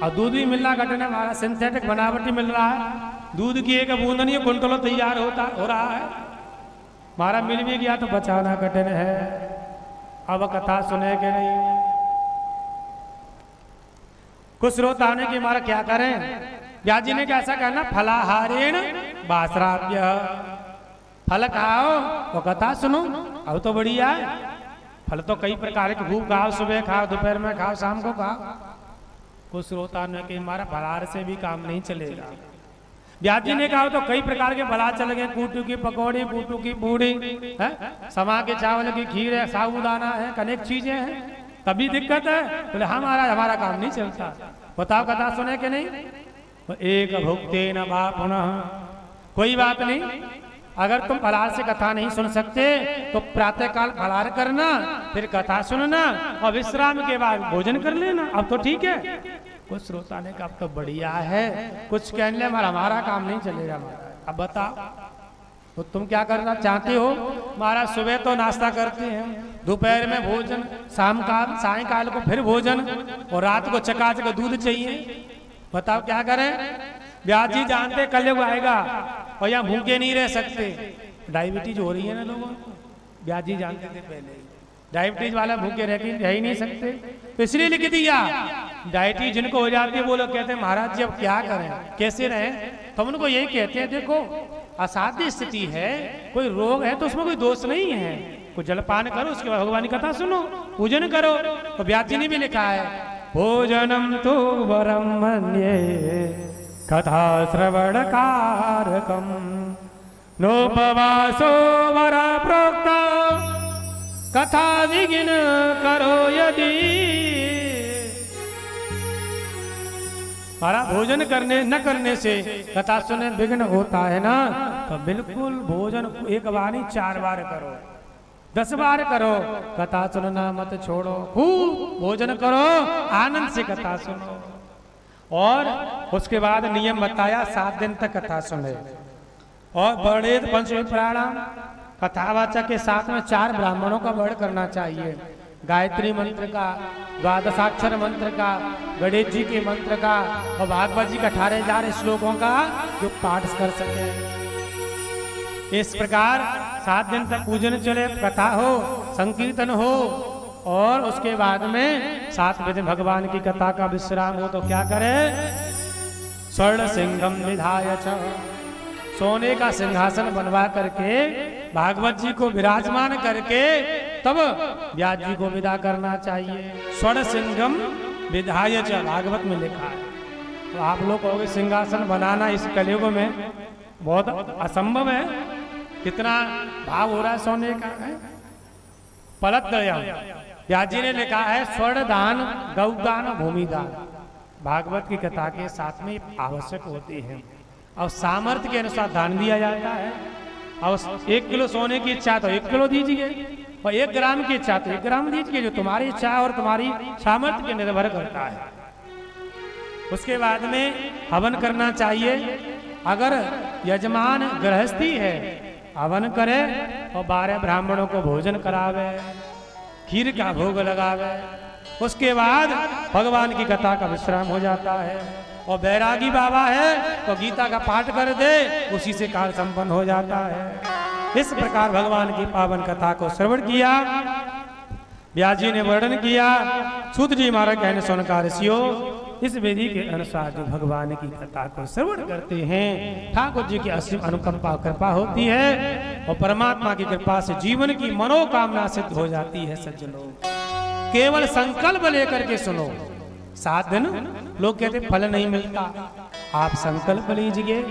C: और दूध भी मिलना कठिन है, हमारा सिंथेटिक बनावटी मिल रहा है, दूध की एक बूंद नहीं कुंटलों तैयार हो रहा है, हमारा मिल भी गया तो बचाना कठिन है। अब कथा सुने के नहीं। कुछ श्रोता ने कि हमारा क्या करें, व्यास जी ने कैसा करना, फलाहारेण बासराभ्य, फल खाओ तो कथा सुनो। अब तो बढ़िया है, फल तो कई प्रकार के, खूब खाओ, सुबह खाओ, दोपहर में खाओ, शाम को खाओ। कुछ श्रोता ने कि हमारा फलाहार से भी काम नहीं चलेगा। व्यास जी ने कहा तो कई प्रकार के फलाहार चल गए, कूटू की पकौड़ी, कूटू की पूड़ी है, समा के चावल की खीर है, साबूदाना है, अनेक चीजें हैं, तभी दिक्कत है। बोले हाँ महाराज हमारा काम नहीं चलता। बताओ कथा सुने के नहीं, तो एक भुक्ते न भा पुनः, कोई बात नहीं, अगर तुम फलाहार से कथा नहीं सुन सकते तो प्रातः काल फलाहार करना, फिर कथा सुनना और विश्राम के बाद भोजन कर लेना। अब तो ठीक है। कुछ श्रोता ने कहा अब तो बढ़िया है, कुछ कहने हमारा काम नहीं चलेगा। अब बताओ तो तुम क्या करना चाहते हो? महाराज सुबह तो नाश्ता करते हैं, दोपहर में भोजन, शाम का सायकाल को फिर भोजन, और रात को चकाचक दूध चाहिए। बताओ क्या करें? व्यास जी जानते कलयुग आएगा और यहाँ भूखे नहीं रह सकते, डायबिटीज हो रही है ना लोगों को, व्यास जी जानते थे पहले, डायबिटीज वाला भूखे रह ही नहीं सकते, तो इसलिए लिख दिया। डायबिटीज जिनको हो जाती है वो लोग कहते हैं महाराज जी अब क्या करें, कैसे रहें? तो उनको यही कहते हैं देखो असाध्य स्थिति है, कोई रोग है तो उसमें कोई दोष नहीं है, कुछ जलपान करो, उसके बाद भगवान की कथा सुनो, पूजन करो। तो व्यास जी ने भी लिखा है भोजनम तो वरम मन्ये कथा श्रवण कारकम नोपवासो वर प्रोक्त कथा विघ्न करो यदि। हमारा भोजन करने न करने से कथा सुनने विघ्न होता है ना, तो बिल्कुल भोजन एक बार नहीं 4 बार करो, 10 बार करो, कथा सुनना मत छोड़ो, खूब भोजन करो, आनंद से कथा सुनो। और उसके बाद नियम बताया 7 दिन तक कथा सुने, और बड़े पंचमी प्राणायाम कथावाचक के साथ में 4 ब्राह्मणों का वर्ण करना चाहिए, गायत्री मंत्र का, द्वादशाक्षर मंत्र का, गणेश जी के मंत्र का, और भागवत जी का 18,000 श्लोकों का जो पाठ कर सके। इस प्रकार 7 दिन तक पूजन चले, कथा हो, संकीर्तन हो, और उसके बाद में 7वें दिन भगवान की कथा का विश्राम हो। तो क्या करे? स्वर्ण सिंहम निधाय च, सोने का सिंहासन बनवा करके भागवत जी को विराजमान करके तब व्यास जी को विदा करना चाहिए। स्वर्ण सिंहम विधाय च भागवत में लिखा है। तो आप लोग कहोगे सिंहासन बनाना इस कलयुग में बहुत असंभव है, कितना भाव हो रहा है सोने का है? पलट गया। व्यास जी ने लिखा है स्वर्ण दान, गौदान, भूमि दान भागवत की कथा के साथ में आवश्यक होते हैं, और सामर्थ्य के अनुसार दान दिया जाता है। और 1 किलो सोने की इच्छा तो 1 किलो दीजिए, और 1 ग्राम की इच्छा तो 1 ग्राम दीजिए, जो तुम्हारी इच्छा और तुम्हारी सामर्थ्य के निर्भर करता है। उसके बाद में हवन करना चाहिए, अगर यजमान गृहस्थी है, हवन करे और 12 ब्राह्मणों को भोजन करावे, खीर का भोग लगावे, उसके बाद भगवान की कथा का विश्राम हो जाता है। और बैरागी बाबा है तो गीता का पाठ कर दे, उसी से कार्य संपन्न हो जाता है। इस प्रकार भगवान की पावन कथा को श्रवण किया, व्यास जी ने वर्णन किया। सूत जी महाराज कहने सोनकार ऋषियों, इस विधि के अनुसार जो भगवान की कथा को श्रवण करते हैं, ठाकुर जी की असीम अनुकंपा कृपा होती है और परमात्मा की कृपा से जीवन की मनोकामना सिद्ध हो जाती है। सज्जनों, केवल संकल्प लेकर के सुनो। 7 दिन लोग कहते फल नहीं मिलता, आप संकल्प लीजिए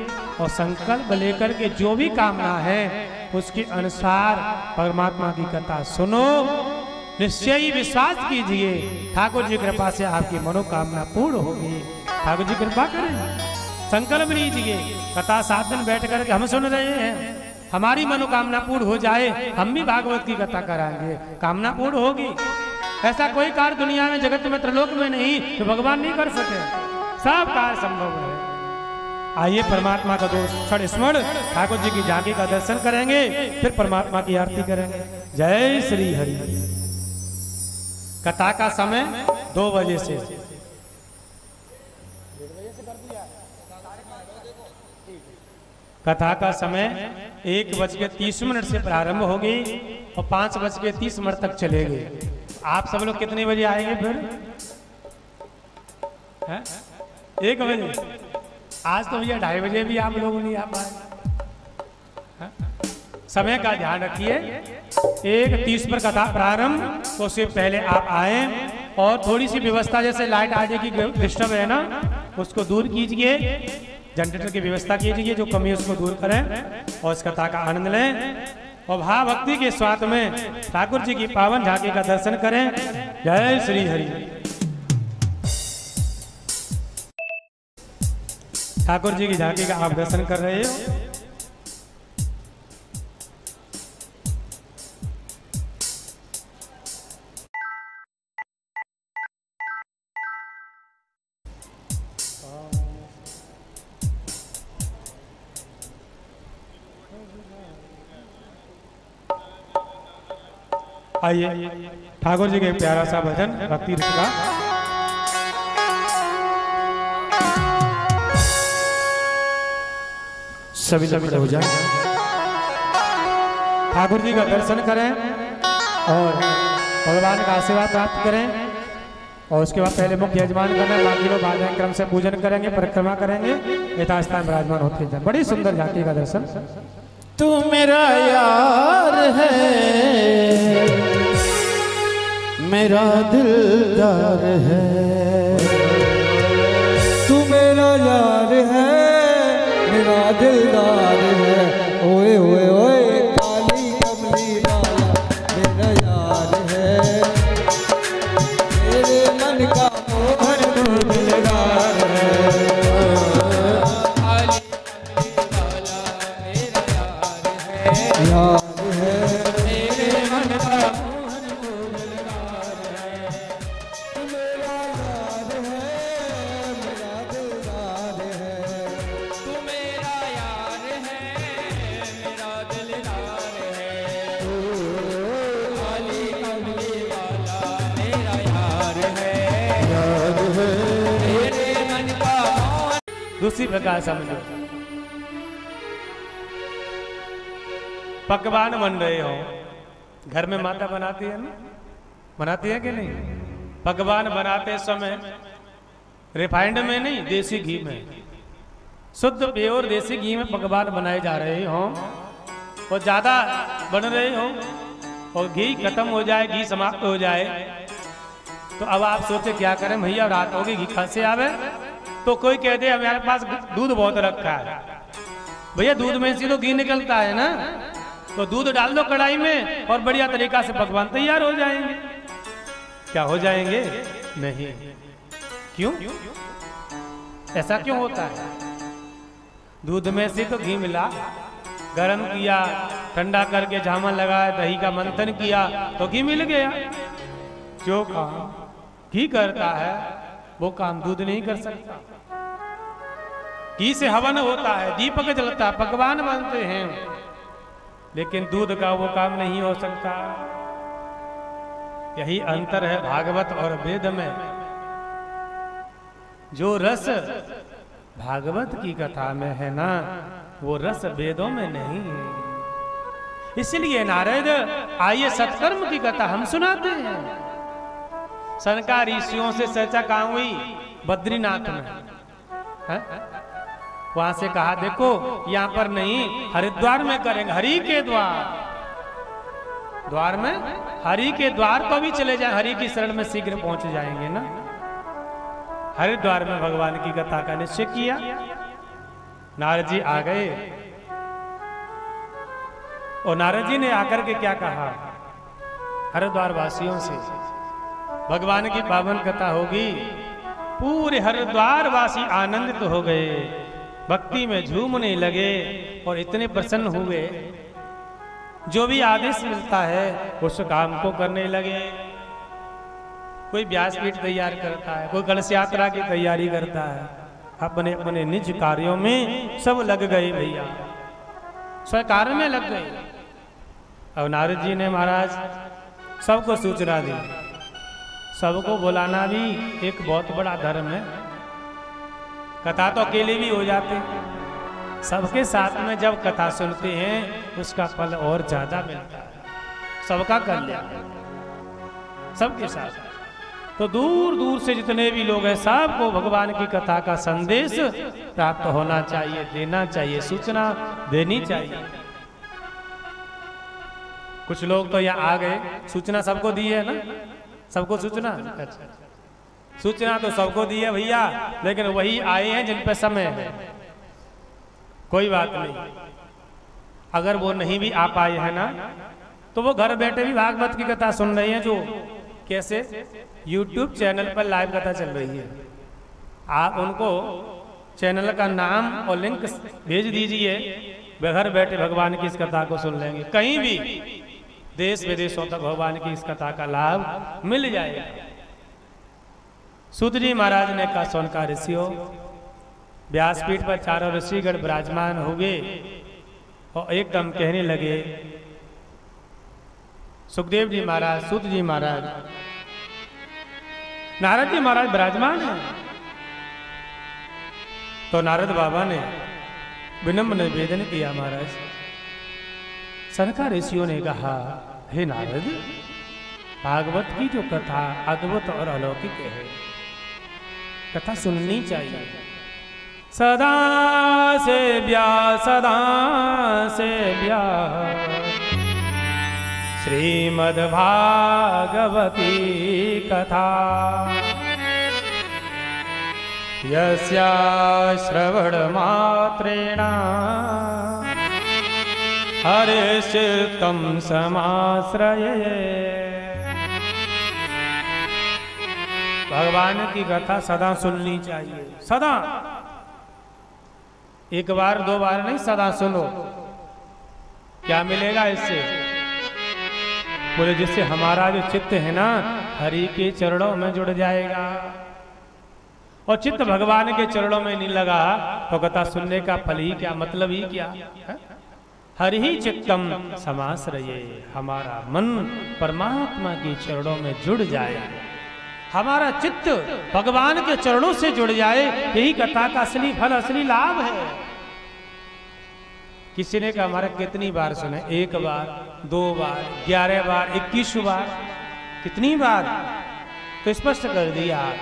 C: और संकल्प लेकर के जो भी कामना है उसके अनुसार परमात्मा की कथा सुनो, निश्चय ही विश्वास कीजिए, ठाकुर जी कृपा से आपकी मनोकामना पूर्ण होगी। ठाकुर जी कृपा करें, संकल्प लीजिए। कथा 7 दिन बैठ करके हम सुन रहे हैं, हमारी मनोकामना पूर्ण हो जाए, हम भी भागवत की कथा कराएंगे, कामना पूर्ण होगी। ऐसा कोई कार्य दुनिया में, जगत में, त्रिलोक में नहीं जो भगवान नहीं कर सके, सब कार्य संभव है। आइए परमात्मा का दो क्षण स्मरण, ठाकुर जी की झांकी का दर्शन करेंगे, फिर परमात्मा की आरती करेंगे। जय श्री हरि। कथा का समय 2 बजे से, कथा का समय 1:30 से प्रारंभ होगी और 5:30 तक चलेगी। आप सब लोग कितने बजे आएंगे फिर? 1 बजे। आज तो भैया 2:30 बजे भी आप लोग नहीं आ पाए। समय का ध्यान रखिए। 1:30 पर कथा प्रारंभ, तो उससे पहले आप आए और थोड़ी सी व्यवस्था, जैसे लाइट आदि की डिस्टर्ब है ना, उसको दूर कीजिए, जनरेटर की व्यवस्था कीजिए, जो कमी है उसको दूर करें और इस कथा का आनंद लें और भाव भक्ति के स्वाद में ठाकुर जी की पावन झांकी का दर्शन करें। जय श्री हरि। ठाकुर जी की झांकी का आप दर्शन कर रहे हो। आइए ठाकुर जी के प्यारा सा भजन भक्ति रस का। सभी लोग खड़े हो जाएं, ठाकुर जी का दर्शन करें और भगवान का आशीर्वाद प्राप्त करें। और उसके बाद पहले मुख्य यजमान करना, बाकी लोग बाद में क्रम से पूजन करेंगे, परिक्रमा करेंगे, यथास्थान विराजमान होते हैं। बड़ी सुंदर झांकी का दर्शन।
A: तू मेरा यार है, मेरा दिलदार है,
B: तू मेरा यार है, मेरा दिलदार है। ओए ओए ओए काली कमली वाला मेरा यार है, मेरे मन का मोहन तू दिलदार है। यार है मेरे मन का मोहन दिलदार है, तू मेरा यार है, मेरा दिलदार है, तू मेरा यार है, मेरा दिलदार है। काली कमली वाला मेरा यार है, मेरे मन का मोहन।
C: दूसरी प्रकार समझो, पकवान बन रहे हो, घर में माता बनाती है ना, बनाती है कि नहीं? पकवान बनाते समय रिफाइंड में नहीं, देसी घी में, शुद्ध प्योर देसी घी में पकवान बनाए जा रहे हो और ज्यादा बन रहे हो और घी खत्म हो जाए, घी समाप्त हो जाए, तो अब आप सोचे क्या करें भैया, रात होगी, घी कहाँ से आवे? तो कोई कह दे हमारे पास दूध बहुत रखा है। भैया दूध में से तो घी निकलता है ना, तो दूध डाल दो कढ़ाई में और बढ़िया तरीका से पकवान तैयार हो जाएंगे। क्या हो जाएंगे? नहीं। क्यों? ऐसा क्यों होता है? दूध में से तो घी मिला, गरम किया, ठंडा करके झामन लगाया, दही का मंथन किया तो घी मिल गया। जो काम घी करता है वो काम दूध नहीं कर सकता। घी से हवन होता है, दीपक जलता है, पकवान बनते हैं, लेकिन दूध का वो काम नहीं हो सकता। यही अंतर है भागवत और वेद में। जो रस भागवत की कथा में है ना, वो रस वेदों में नहीं है। इसलिए नारद आइए सत्कर्म की कथा हम सुनाते हैं। सनका ऋषियों से चर्चा कहाँ हुई? बद्रीनाथ में है? वहां से कहा देखो यहाँ पर नहीं, हरिद्वार में करेंगे। हरि के द्वार में, हरि के द्वार को भी चले जाए, हरि की शरण में शीघ्र पहुंच जाएंगे ना। हरिद्वार में भगवान की कथा का निश्चय किया। नारद जी आ गए और नारद जी ने आकर के क्या कहा? हरिद्वार वासियों से भगवान की पावन कथा होगी। पूरे हरिद्वार वासी आनंदित हो गए, भक्ति में झूमने लगे और इतने प्रसन्न हुए, जो भी आदेश मिलता है उस काम को करने लगे। कोई व्यासपीठ तैयार करता है, कोई कलश यात्रा की तैयारी करता है, अपने अपने निज कार्यों में सब लग गए भैया, स्वयं कार्य में लग गए। और नारद जी ने महाराज सबको सूचना दी। सबको बुलाना भी एक बहुत बड़ा धर्म है। कथा तो अकेले भी हो जाते, सबके साथ में जब कथा सुनते हैं उसका फल और ज्यादा मिलता है। सबका कल्याण सबके साथ। तो दूर दूर से जितने भी लोग हैं सबको भगवान की कथा का संदेश प्राप्त होना चाहिए, देना चाहिए, सूचना देनी चाहिए। कुछ लोग तो यहाँ आ गए, सूचना सबको दी है ना, सबको सूचना, अच्छा सूचना तो सबको दी है भैया, लेकिन वही आए हैं जिन पे समय है। कोई बात नहीं, अगर वो नहीं भी आ पाए हैं ना, तो वो घर बैठे भी भागवत की कथा सुन रहे हैं। जो कैसे YouTube चैनल पर लाइव कथा चल रही है, आप उनको चैनल का नाम और लिंक भेज दीजिए, वे घर बैठे भगवान की इस कथा को सुन लेंगे। कहीं भी देश विदेशों तक भगवान की इस कथा का लाभ मिल जाएगा। सूत जी महाराज ने कहा, सोनका ऋषियों, व्यासपीठ पर चारों ऋषिगण विराजमान हुए और एकदम कहने लगे, सुखदेव जी महाराज, सूत जी महाराज, नारद जी महाराज विराजमान है। तो नारद बाबा ने विनम्र निवेदन किया, महाराज। सनका ऋषियों ने कहा, हे नारद, भागवत की जो कथा अद्भुत और अलौकिक है, कथा सुननी चाहिए। सदा से व्यास, सदा से व्यास, श्रीमद् भागवती कथा, यस्या श्रवण मात्रेण हरिश्चित्तं समाश्रये। भगवान की कथा सदा सुननी चाहिए, सदा, एक बार दो बार नहीं, सदा सुनो। क्या मिलेगा इससे? बोले जिससे हमारा जो चित्त है ना, हरि के चरणों में जुड़ जाएगा। और चित्त भगवान के चरणों में नहीं लगा तो कथा सुनने का फल ही क्या, मतलब ही क्या है? हरि ही चित्तम समाश्रये, हमारा मन परमात्मा के चरणों में जुड़ जाए, हमारा चित्त भगवान के चरणों से जुड़ जाए, यही कथा का असली फल, असली लाभ है। किसी ने कहा, हमारा कितनी बार सुने? 1 बार, 2 बार, 11 बार, 21 बार, कितनी बार? तो स्पष्ट कर दिया,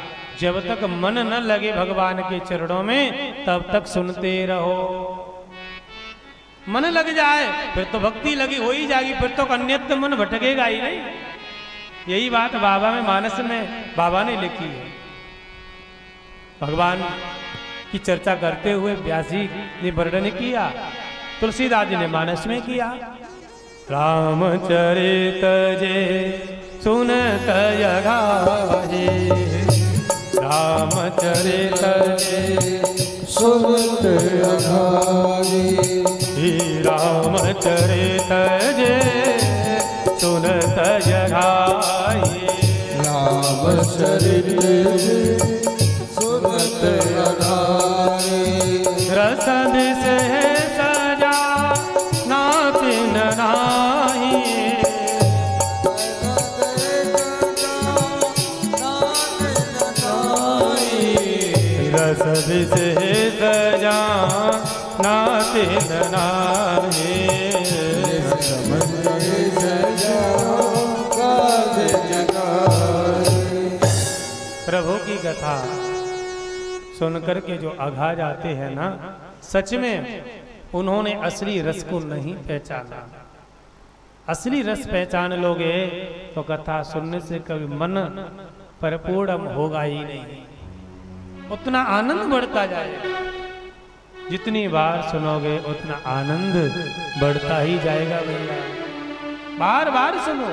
C: जब तक मन न लगे भगवान के चरणों में, तब तक सुनते रहो। मन लग जाए फिर तो भक्ति लगी हो ही जाएगी, फिर तो अन्यत्र मन भटकेगा ही नहीं। यही बात बाबा में मानस में बाबा ने लिखी है। भगवान की चर्चा करते हुए व्यास जी ने वर्णन किया, तुलसीदास जी ने मानस में किया। रामचरित जे सुनत गाहे, रामचरित जे
A: सुनत गाहे,
C: रामचरित जे सुनत गाहे,
A: रामचरित जे सुनत गाहे,
C: रस विशेष जानाते नाहे। प्रभु की कथा सुनकर के जो अघा जाते हैं ना, सच में उन्होंने असली रस को नहीं पहचाना। असली रस पहचान लोगे तो कथा सुनने से कभी मन परिपूर्ण होगा ही नहीं, उतना आनंद बढ़ता जाएगा। जितनी बार सुनोगे उतना आनंद बढ़ता ही जाएगा भैया, बार बार सुनो।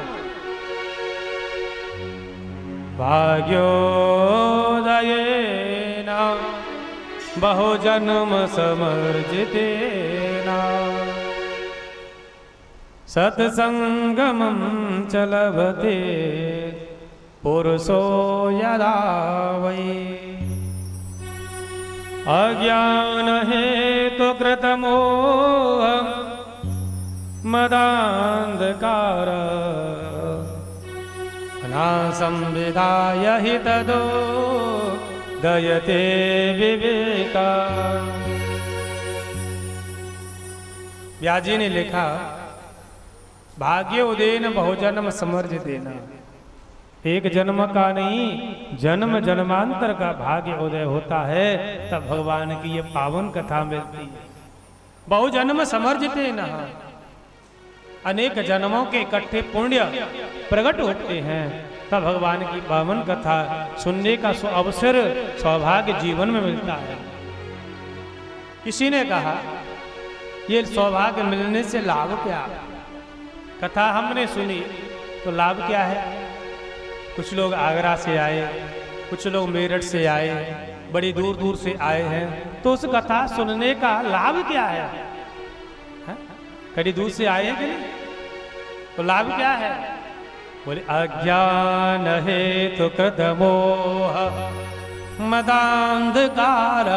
C: भाग्योदयेन बहुजन्म समर्जितेन सत्संगमं च लभते पुरुषो यदा वै। अज्ञान हेतु कृतमोह मदान्धकार नासंविधाय हि तदो दयते विवेका। व्यास जी ने लिखा, भाग्य उदयन बहुजन्म समर्जितेन, एक जन्म का नहीं जन्म जन्मांतर का भाग्य उदय होता है, तब भगवान की ये पावन कथा मिलती है। बहुजन्म समर्जितेन, अनेक जन्मों के इकट्ठे पुण्य प्रकट होते हैं, तब भगवान की पावन कथा सुनने का अवसर सौभाग्य जीवन में मिलता है। किसी ने कहा ये सौभाग्य मिलने से लाभ क्या? कथा हमने सुनी तो लाभ क्या है? कुछ लोग आगरा से आए, कुछ लोग मेरठ से आए, बड़ी दूर दूर से आए हैं, तो उस कथा सुनने का लाभ क्या है? कड़ी दूर से आए हैं कि नहीं? तो लाभ क्या है? बोले अज्ञान हेतु कृत मोह मदान्धकार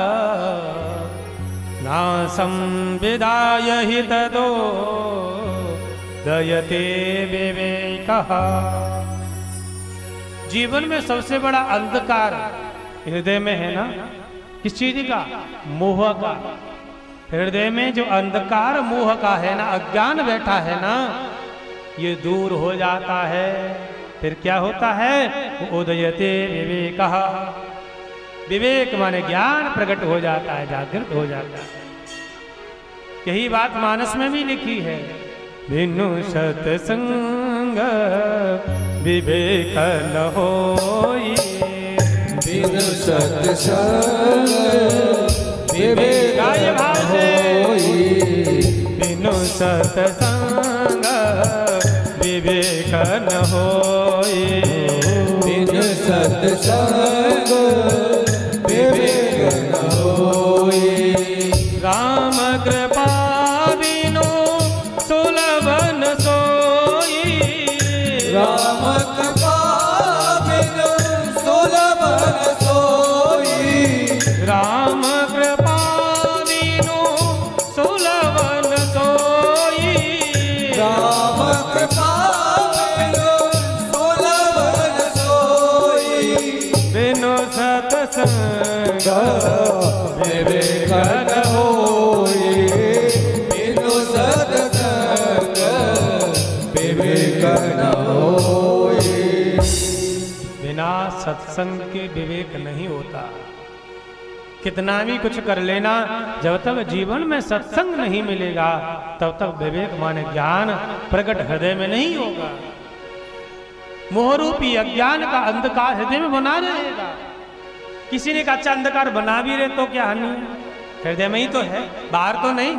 C: ना संविदाय हि तदो दयते विवेकः। जीवन में सबसे बड़ा अंधकार हृदय में है ना, किस चीज का? मोह का। हृदय में जो अंधकार मोह का है ना, अज्ञान बैठा है ना, ये दूर हो जाता है। फिर क्या होता है? उदयते विवेकः, विवेक माने ज्ञान प्रकट हो जाता है, जागृत हो जाता है। यही बात मानस में भी लिखी है, बिनु सत्संग विवेक न होई।
B: बिनु सत्संग विवेक न होई।
C: बिनु सत्संग विवेक न होई।
B: बिनु सत्संग विवेक न होई।
C: राम कृपा बिनु सुलभ न सोई।
B: राम कृपा बिनु सुलभ न सोई।
C: राम कृपा बिनु सुलभ न सोई।
B: राम कृपा बिनु सुलभ न सोई।
C: बिनु सत्संग
B: विवेक न होई। बिनु सत्संग विवेक न होई।
C: बिना सत्संग के विवेक नहीं होता। कितना भी कुछ कर लेना, जब तक जीवन में सत्संग नहीं मिलेगा तब तक विवेक माने ज्ञान प्रकट हृदय में नहीं होगा। मोहरूपी अज्ञान का अंधकार हृदय में बना रहेगा। किसी ने कहा अच्छा अंधकार बना भी रहे तो क्या हानि? हृदय में ही तो है, बाहर तो नहीं।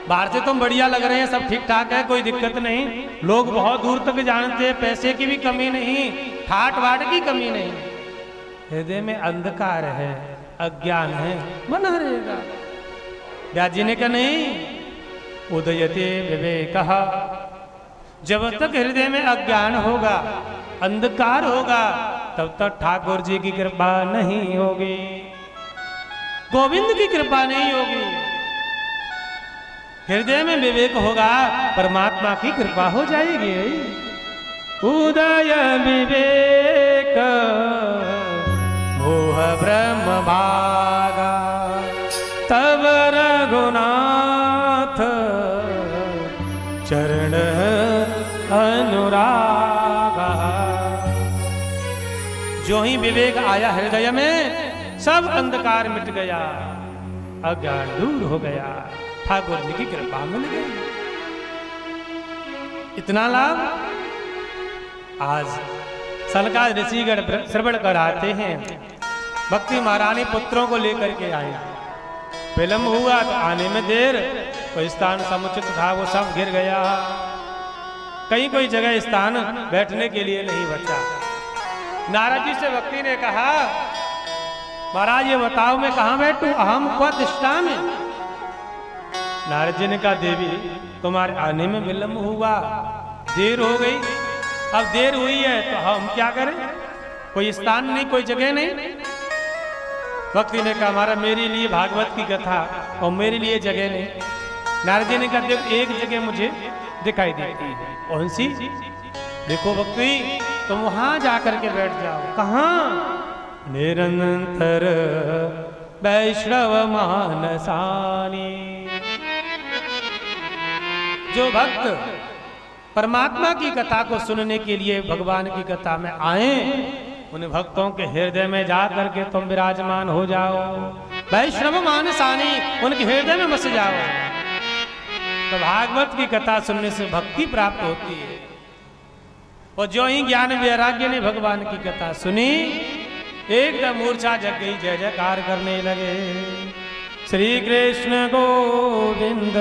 C: बाहर से तुम बढ़िया लग रहे हैं, सब ठीक ठाक है, कोई दिक्कत नहीं, लोग बहुत दूर तक जानते हैं, पैसे की भी कमी नहीं, ठाट वाट की कमी नहीं। हृदय में अंधकार है, अज्ञान है, बना रहेगा। व्यास जी ने कहा नहीं, उदयते विवेकः, जब तक हृदय में अज्ञान होगा, अंधकार होगा, तब तक ठाकुर जी की कृपा नहीं होगी, गोविंद की कृपा नहीं होगी। हृदय में विवेक होगा, परमात्मा की कृपा हो जाएगी। उदय विवेक मोह ब्रह्म भाव जो ही विवेक आया हृदय में, सब अंधकार मिट गया, अज्ञान दूर हो गया, ठाकुर जी की कृपा मिल गई। इतना लाभ आज सनका ऋषिगण श्रवण कराते हैं। भक्ति महारानी पुत्रों को लेकर के आए, विलंब हुआ तो आने में देर, कोई स्थान समुचित था वो सब गिर गया, कहीं कोई जगह स्थान बैठने के लिए नहीं बचा। नारद जी से भक्ति ने कहा, महाराज ये बताओ मैं कहाँ बैठूं, अहम क्वतिष्ठामि। नारद जी ने कहा, देवी तुम्हारे आने में विलंब हुआ, देर हो गई, अब देर हुई है तो हम क्या करें, कोई स्थान नहीं, कोई जगह नहीं। भक्ति ने कहा, हमारा मेरे लिए भागवत की कथा और मेरे लिए जगह नहीं। नारद जी ने कहा, देखो एक जगह मुझे दिखाई देती है, कौन सी? देखो भक्ति, तुम वहां जाकर के बैठ जाओ। कहाँ? निरंतर वैष्णव मानसानी। जो भक्त परमात्मा की कथा को सुनने के लिए भगवान की कथा में आए, उन भक्तों के हृदय में जा करके तुम विराजमान हो जाओ, वैष्णव मानसानी, उनके हृदय में बस जाओ। तो भागवत की कथा सुनने से भक्ति प्राप्त होती है। और जो ही ज्ञान वैराग्य ने भगवान की कथा सुनी, एकदम मूर्छा जग गई, जय जयकार करने लगे। श्री कृष्ण गोविंद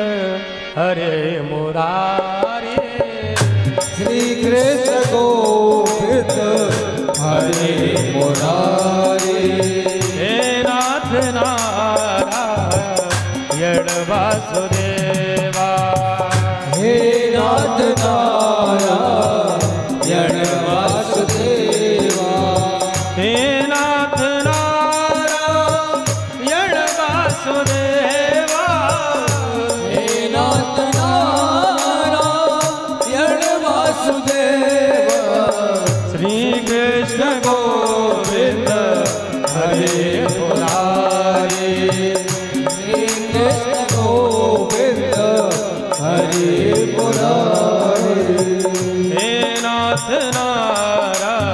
C: हरे मुरारे,
B: श्री कृष्ण गोविंद हरे मुरारे,
C: हे नाथ नारायण वासुदेवा,
B: हे नाथ नारायण वासुदेवा,
C: हे नाथ नारायण वासुदेवा,
B: हे नाथ नारायण वासुदेवा,
C: श्री कृष्ण गोविंद हरे मुरारे,
B: श्री कृष्ण गोविंद हरे मुरारे,
C: हे नाथ नारायण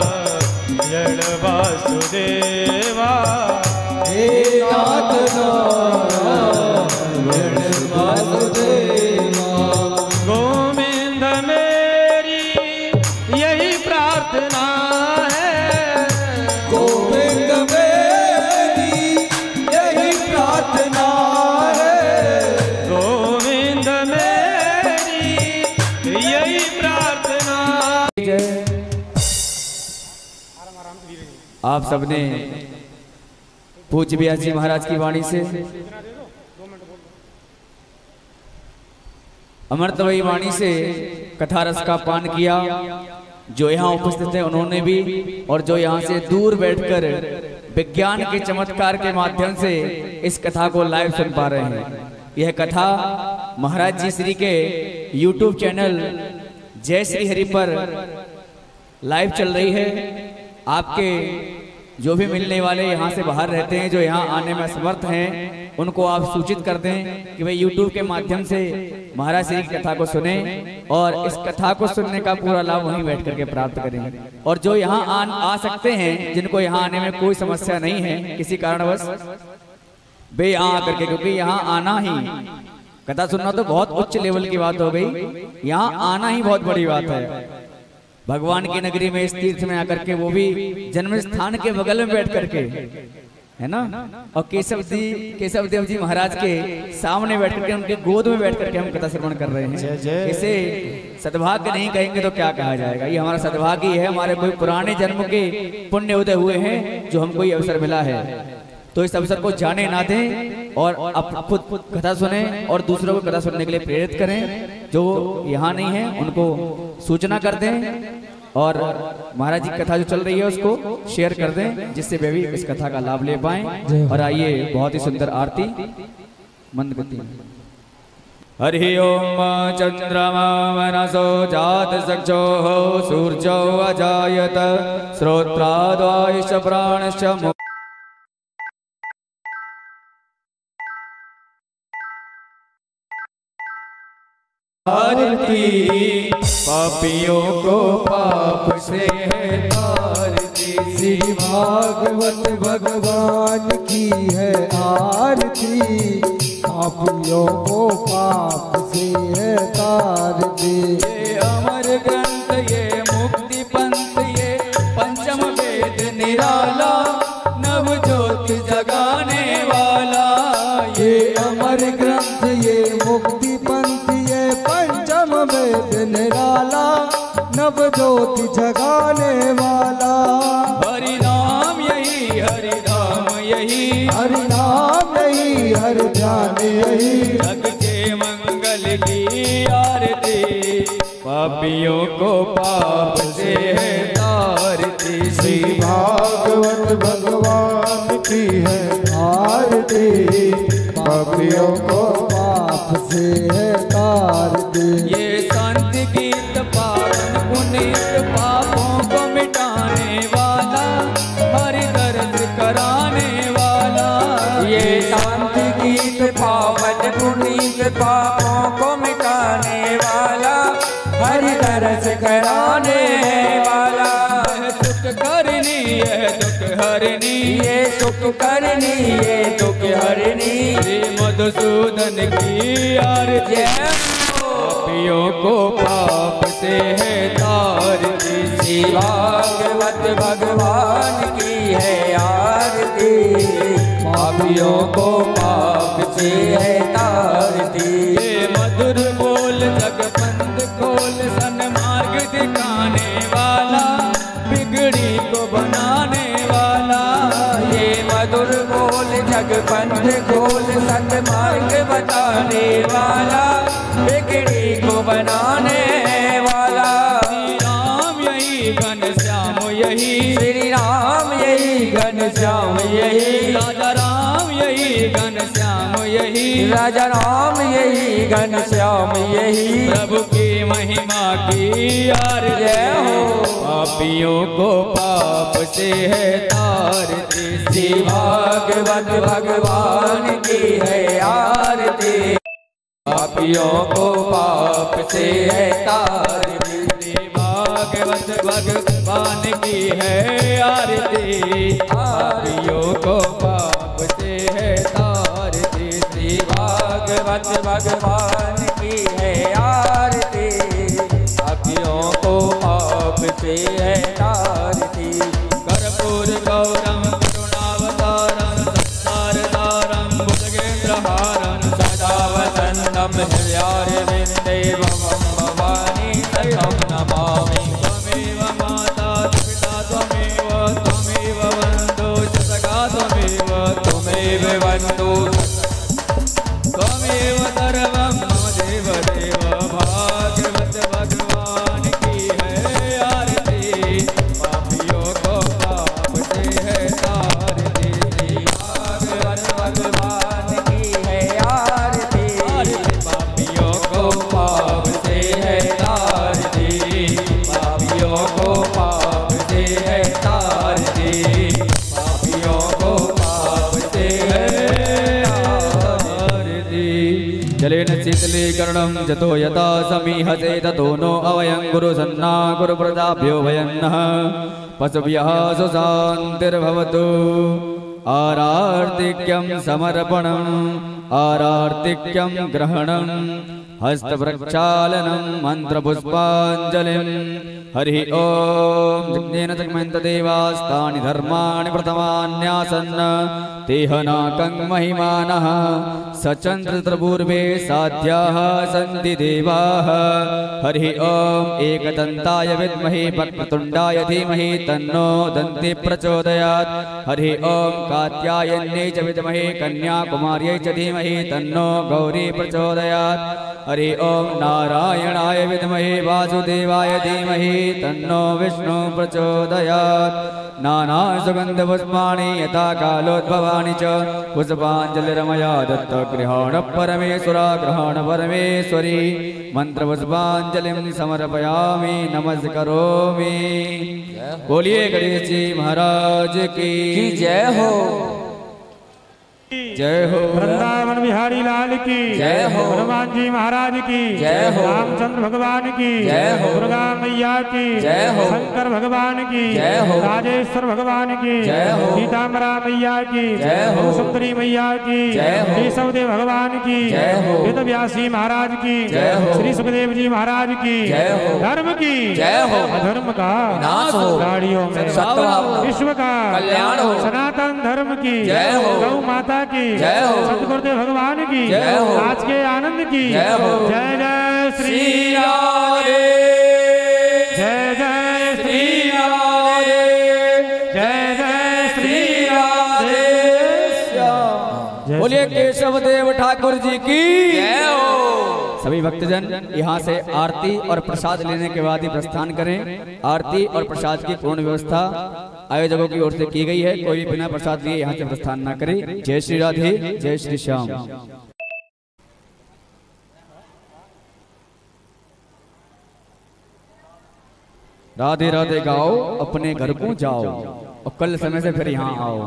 C: वासुदेवा,
B: हे नाथ नारायण वासुदेवा,
C: गोविंद मेरी यही प्रार्थना है,
B: गोविंद मेरी यही प्रार्थना है,
C: गोविंद मेरी यही प्रार्थना।
B: आप सबने पूज्य व्यास जी महाराज की वाणी से अमृतमयी वाणी से कथा रस का पान किया। जो यहाँ उपस्थित हैं उन्होंने भी, और जो यहाँ से दूर बैठकर विज्ञान के चमत्कार के माध्यम से इस कथा को लाइव सुन पा रहे हैं। यह कथा महाराज जी श्री के YouTube चैनल जय श्री हरि पर लाइव चल रही है। आपके जो भी मिलने वाले यहाँ से बाहर रहते हैं, जो यहाँ आने में असमर्थ हैं, उनको आप सूचित कर दें कि वे YouTube के माध्यम से महाराज श्री की कथा को सुने और इस कथा को सुनने का पूरा लाभ वहीं बैठ करके प्राप्त करें। और जो यहाँ आ सकते हैं, जिनको यहाँ आने में कोई समस्या नहीं है किसी कारणवश, वे यहाँ आकर के, क्योंकि यहाँ आना ही, कथा सुनना तो बहुत उच्च लेवल की बात हो गई, यहाँ आना ही बहुत बड़ी बात है। भगवान की नगरी में, इस तीर्थ में आकर के, वो भी जन्म स्थान के बगल में बैठ करके, है ना। और केशव देव जी महाराज के सामने बैठ करके, उनके गोद में बैठ करके हम कथा श्रवण कर रहे हैं। इसे सद्भाग्य नहीं कहेंगे तो क्या कहा जाएगा। ये हमारा सद्भाग्य है, हमारे कोई पुराने जन्म के पुण्य उदय हुए हैं जो हमको ये अवसर मिला है। तो इस अवसर को जाने ना दें और आप खुद कथा सुने और दूसरों को कथा सुनने के लिए प्रेरित करें। जो यहाँ नहीं है उनको सूचना कर दें और महाराज जी की कथा जो चल रही है उसको शेयर कर दें, जिससे वे भी इस कथा का लाभ ले पाएं। और आइए, बहुत ही सुंदर आरती मंद गति में। हरि ओम चंद्रमा मनसो जात सक्षो सूर्यो अजायत श्रोत्राद्वायुष प्राणश्च आरती पापियों को पाप से है तारती, शिवा
A: भागवत भगवान की है आरती, पापियों को पाप से है तार दे।
B: ये अमर ग्रंथ ये मुक्ति पंथ ये पंचम वेद निराला, नव ज्योति जगाने वाला।
A: ये अमर ग्रंथ ये मुक्ति पंथ ये पंचम वेद निराला, नव ज्योति जगाने वाला।
B: हरि नाम यही हरि धाम यही,
A: हरि नाम यही हरि ध्यान यही,
B: जग के मंगल की आरती, पापियों को पाप से है तारती।
A: श्री भागवत भगवान की है आरती, पापियों को पाप से है तारती।
B: ये संत गीत पावन पुनीत, पापों को मिटाने वाला, हरि दर्द कराने वाला।
D: ये शांति गीत पावन पुनीत, पापों को मिटाने वाला, हरि दर्श कराने वाला।
B: सुख करनी ये दुख हरनी,
D: ये सुख करनी ये दुख हरनी,
B: श्री मधुसूदन की आरती, पापियों को पाप से है तारती।
D: श्री भागवत भगवान की है आरती, पापियों को पाप से है तारती।
B: ये मधुर बोल जगबंद खोल, सन्मार्ग दिखाने वाला, बिगड़ी को बनाने वाला।
D: ये मधुर बोल जगबंद खोल, सन्मार्ग बताने वाला, बिगड़ी को बनाने वाला।
B: श्री राम यही घनश्याम यही,
D: श्री राम यही घनश्याम यही,
B: राजा राम यही घनश्याम यही,
D: राजा राम यही घनश्याम यही।
B: प्रभु की महिमा की आरती,
D: जय हो।
B: पापियों को पाप से है तारती।
D: श्री भागवत भगवान की है आरती, पापियों को पाप से है तारती।
B: श्री भागवत भगवान की है आरती, पापियों को पाप से है तारती।
D: श्री भागवत भगवान की है आरती, पापियों को पाप से है तारती।
B: कर्पूर गौरम करुणावतारम, संसारसारम भुजगेन्द्रहारम,
D: सदा वसन्तं हृदयारविन्दे भवं भवानी सहितं नमामि।
B: त्वमेव माता पिता त्वमेव, त्वमेव बन्धो च सखा त्वमेव,
D: त्वमेव बन्धु
B: त्वमेव सर्वं मम देव देव। भागवत भगवान की है आरती, पापियों को पाप से है तारती।
D: भागवत भगवान की है आरती,
B: पापियों को
D: पाप से है तारती। पापियों को पाप से है तारती, पापियों को पाप से है तारती।
B: जलेन शीतलीकरणं जतो यथा समीहते ततो नो अवयं गुरुसन्ना गुरुप्रजाभ्यो वयन्नः पशुभ्यः सुशान्तिर्भवतु। आरार्तिक्यं समर्पणम् आरार्तिक्यं ग्रहणं हस्तप्रक्षालनं मन्त्रपुष्पाञ्जलिं। हरिः ॐ यज्ञेन जग्मन्तदेवास्तानि धर्माणि प्रथमान्यासन् तेह नाकं महिमानः सचन्द्रपूर्वे साध्याः सन्ति देवाः। हरिः ॐ एकदन्ताय विद्महे वक्रतुण्डाय धीमहि तन्नो दन्ति प्रचोदयात्। हरिः ॐ कात्यायन्यै च विद्महे कन्याकुमार्यै च धीमहि तन्नो गौरी प्रचोदयात्। हरिः ॐ नारायणाय विद्महे वासुदेवाय धीमहि तन्नो विष्णु प्रचोदयात्। नानासुगन्धपुष्पाणि यथा कालोद्भवानि च पुष्पाञ्जलिरमया दत्तगृहाण परमेश्वरा गृहाण परमेश्वरी। मन्त्रपुष्पाञ्जलिं समर्पयामि नमस्करोमि। बोलिए गणेश जी महाराज की
D: जय हो।
B: जय हो।
C: वृंदावन बिहारी लाल की
D: जय हो।
C: हनुमान जी महाराज की
D: जय हो।
C: रामचंद्र भगवान की
D: जय हो।
C: दुर्गा मैया की
D: जय हो।
C: शंकर भगवान की
D: जय हो।
C: राजेश्वर भगवान की
D: जय हो।
C: सीतामरा मैया की
D: जय हो।
C: सुंदरी मैया की
D: जय हो।
C: केशवदेव भगवान की
D: जय हो।
C: वेद व्यासी महाराज की
D: जय हो।
C: श्री सुखदेव जी महाराज की
D: जय हो।
C: धर्म की
D: जय हो।
C: अधर्म का
D: नाश हो।
C: गाड़ियों में
D: सत्भाव
C: विश्व का
D: कल्याण हो।
C: सनातन धर्म की
D: जय हो।
C: गौ माता की
D: जय हो।
C: सतगुरुदेव भगवान की
D: जय हो।
C: आज के आनंद की
D: जय हो।
C: जय जय श्री
D: श्री राधे
C: जय जय श्री
D: श्री राधे
C: जय जय श्री
D: राधे
C: जय
B: बोलिए केशव देव ठाकुर जी की
D: जय हो।
B: सभी भक्तजन यहाँ से आरती और प्रसाद लेने के बाद ही प्रस्थान करें। आरती और प्रसाद की पूर्ण व्यवस्था आयोजकों की ओर से की गई है। कोई बिना प्रसाद लिए यहाँ से प्रस्थान न करे। जय श्री राधे, जय श्री श्याम। राधे राधे गाओ, अपने घर को जाओ और कल समय से फिर यहाँ आओ।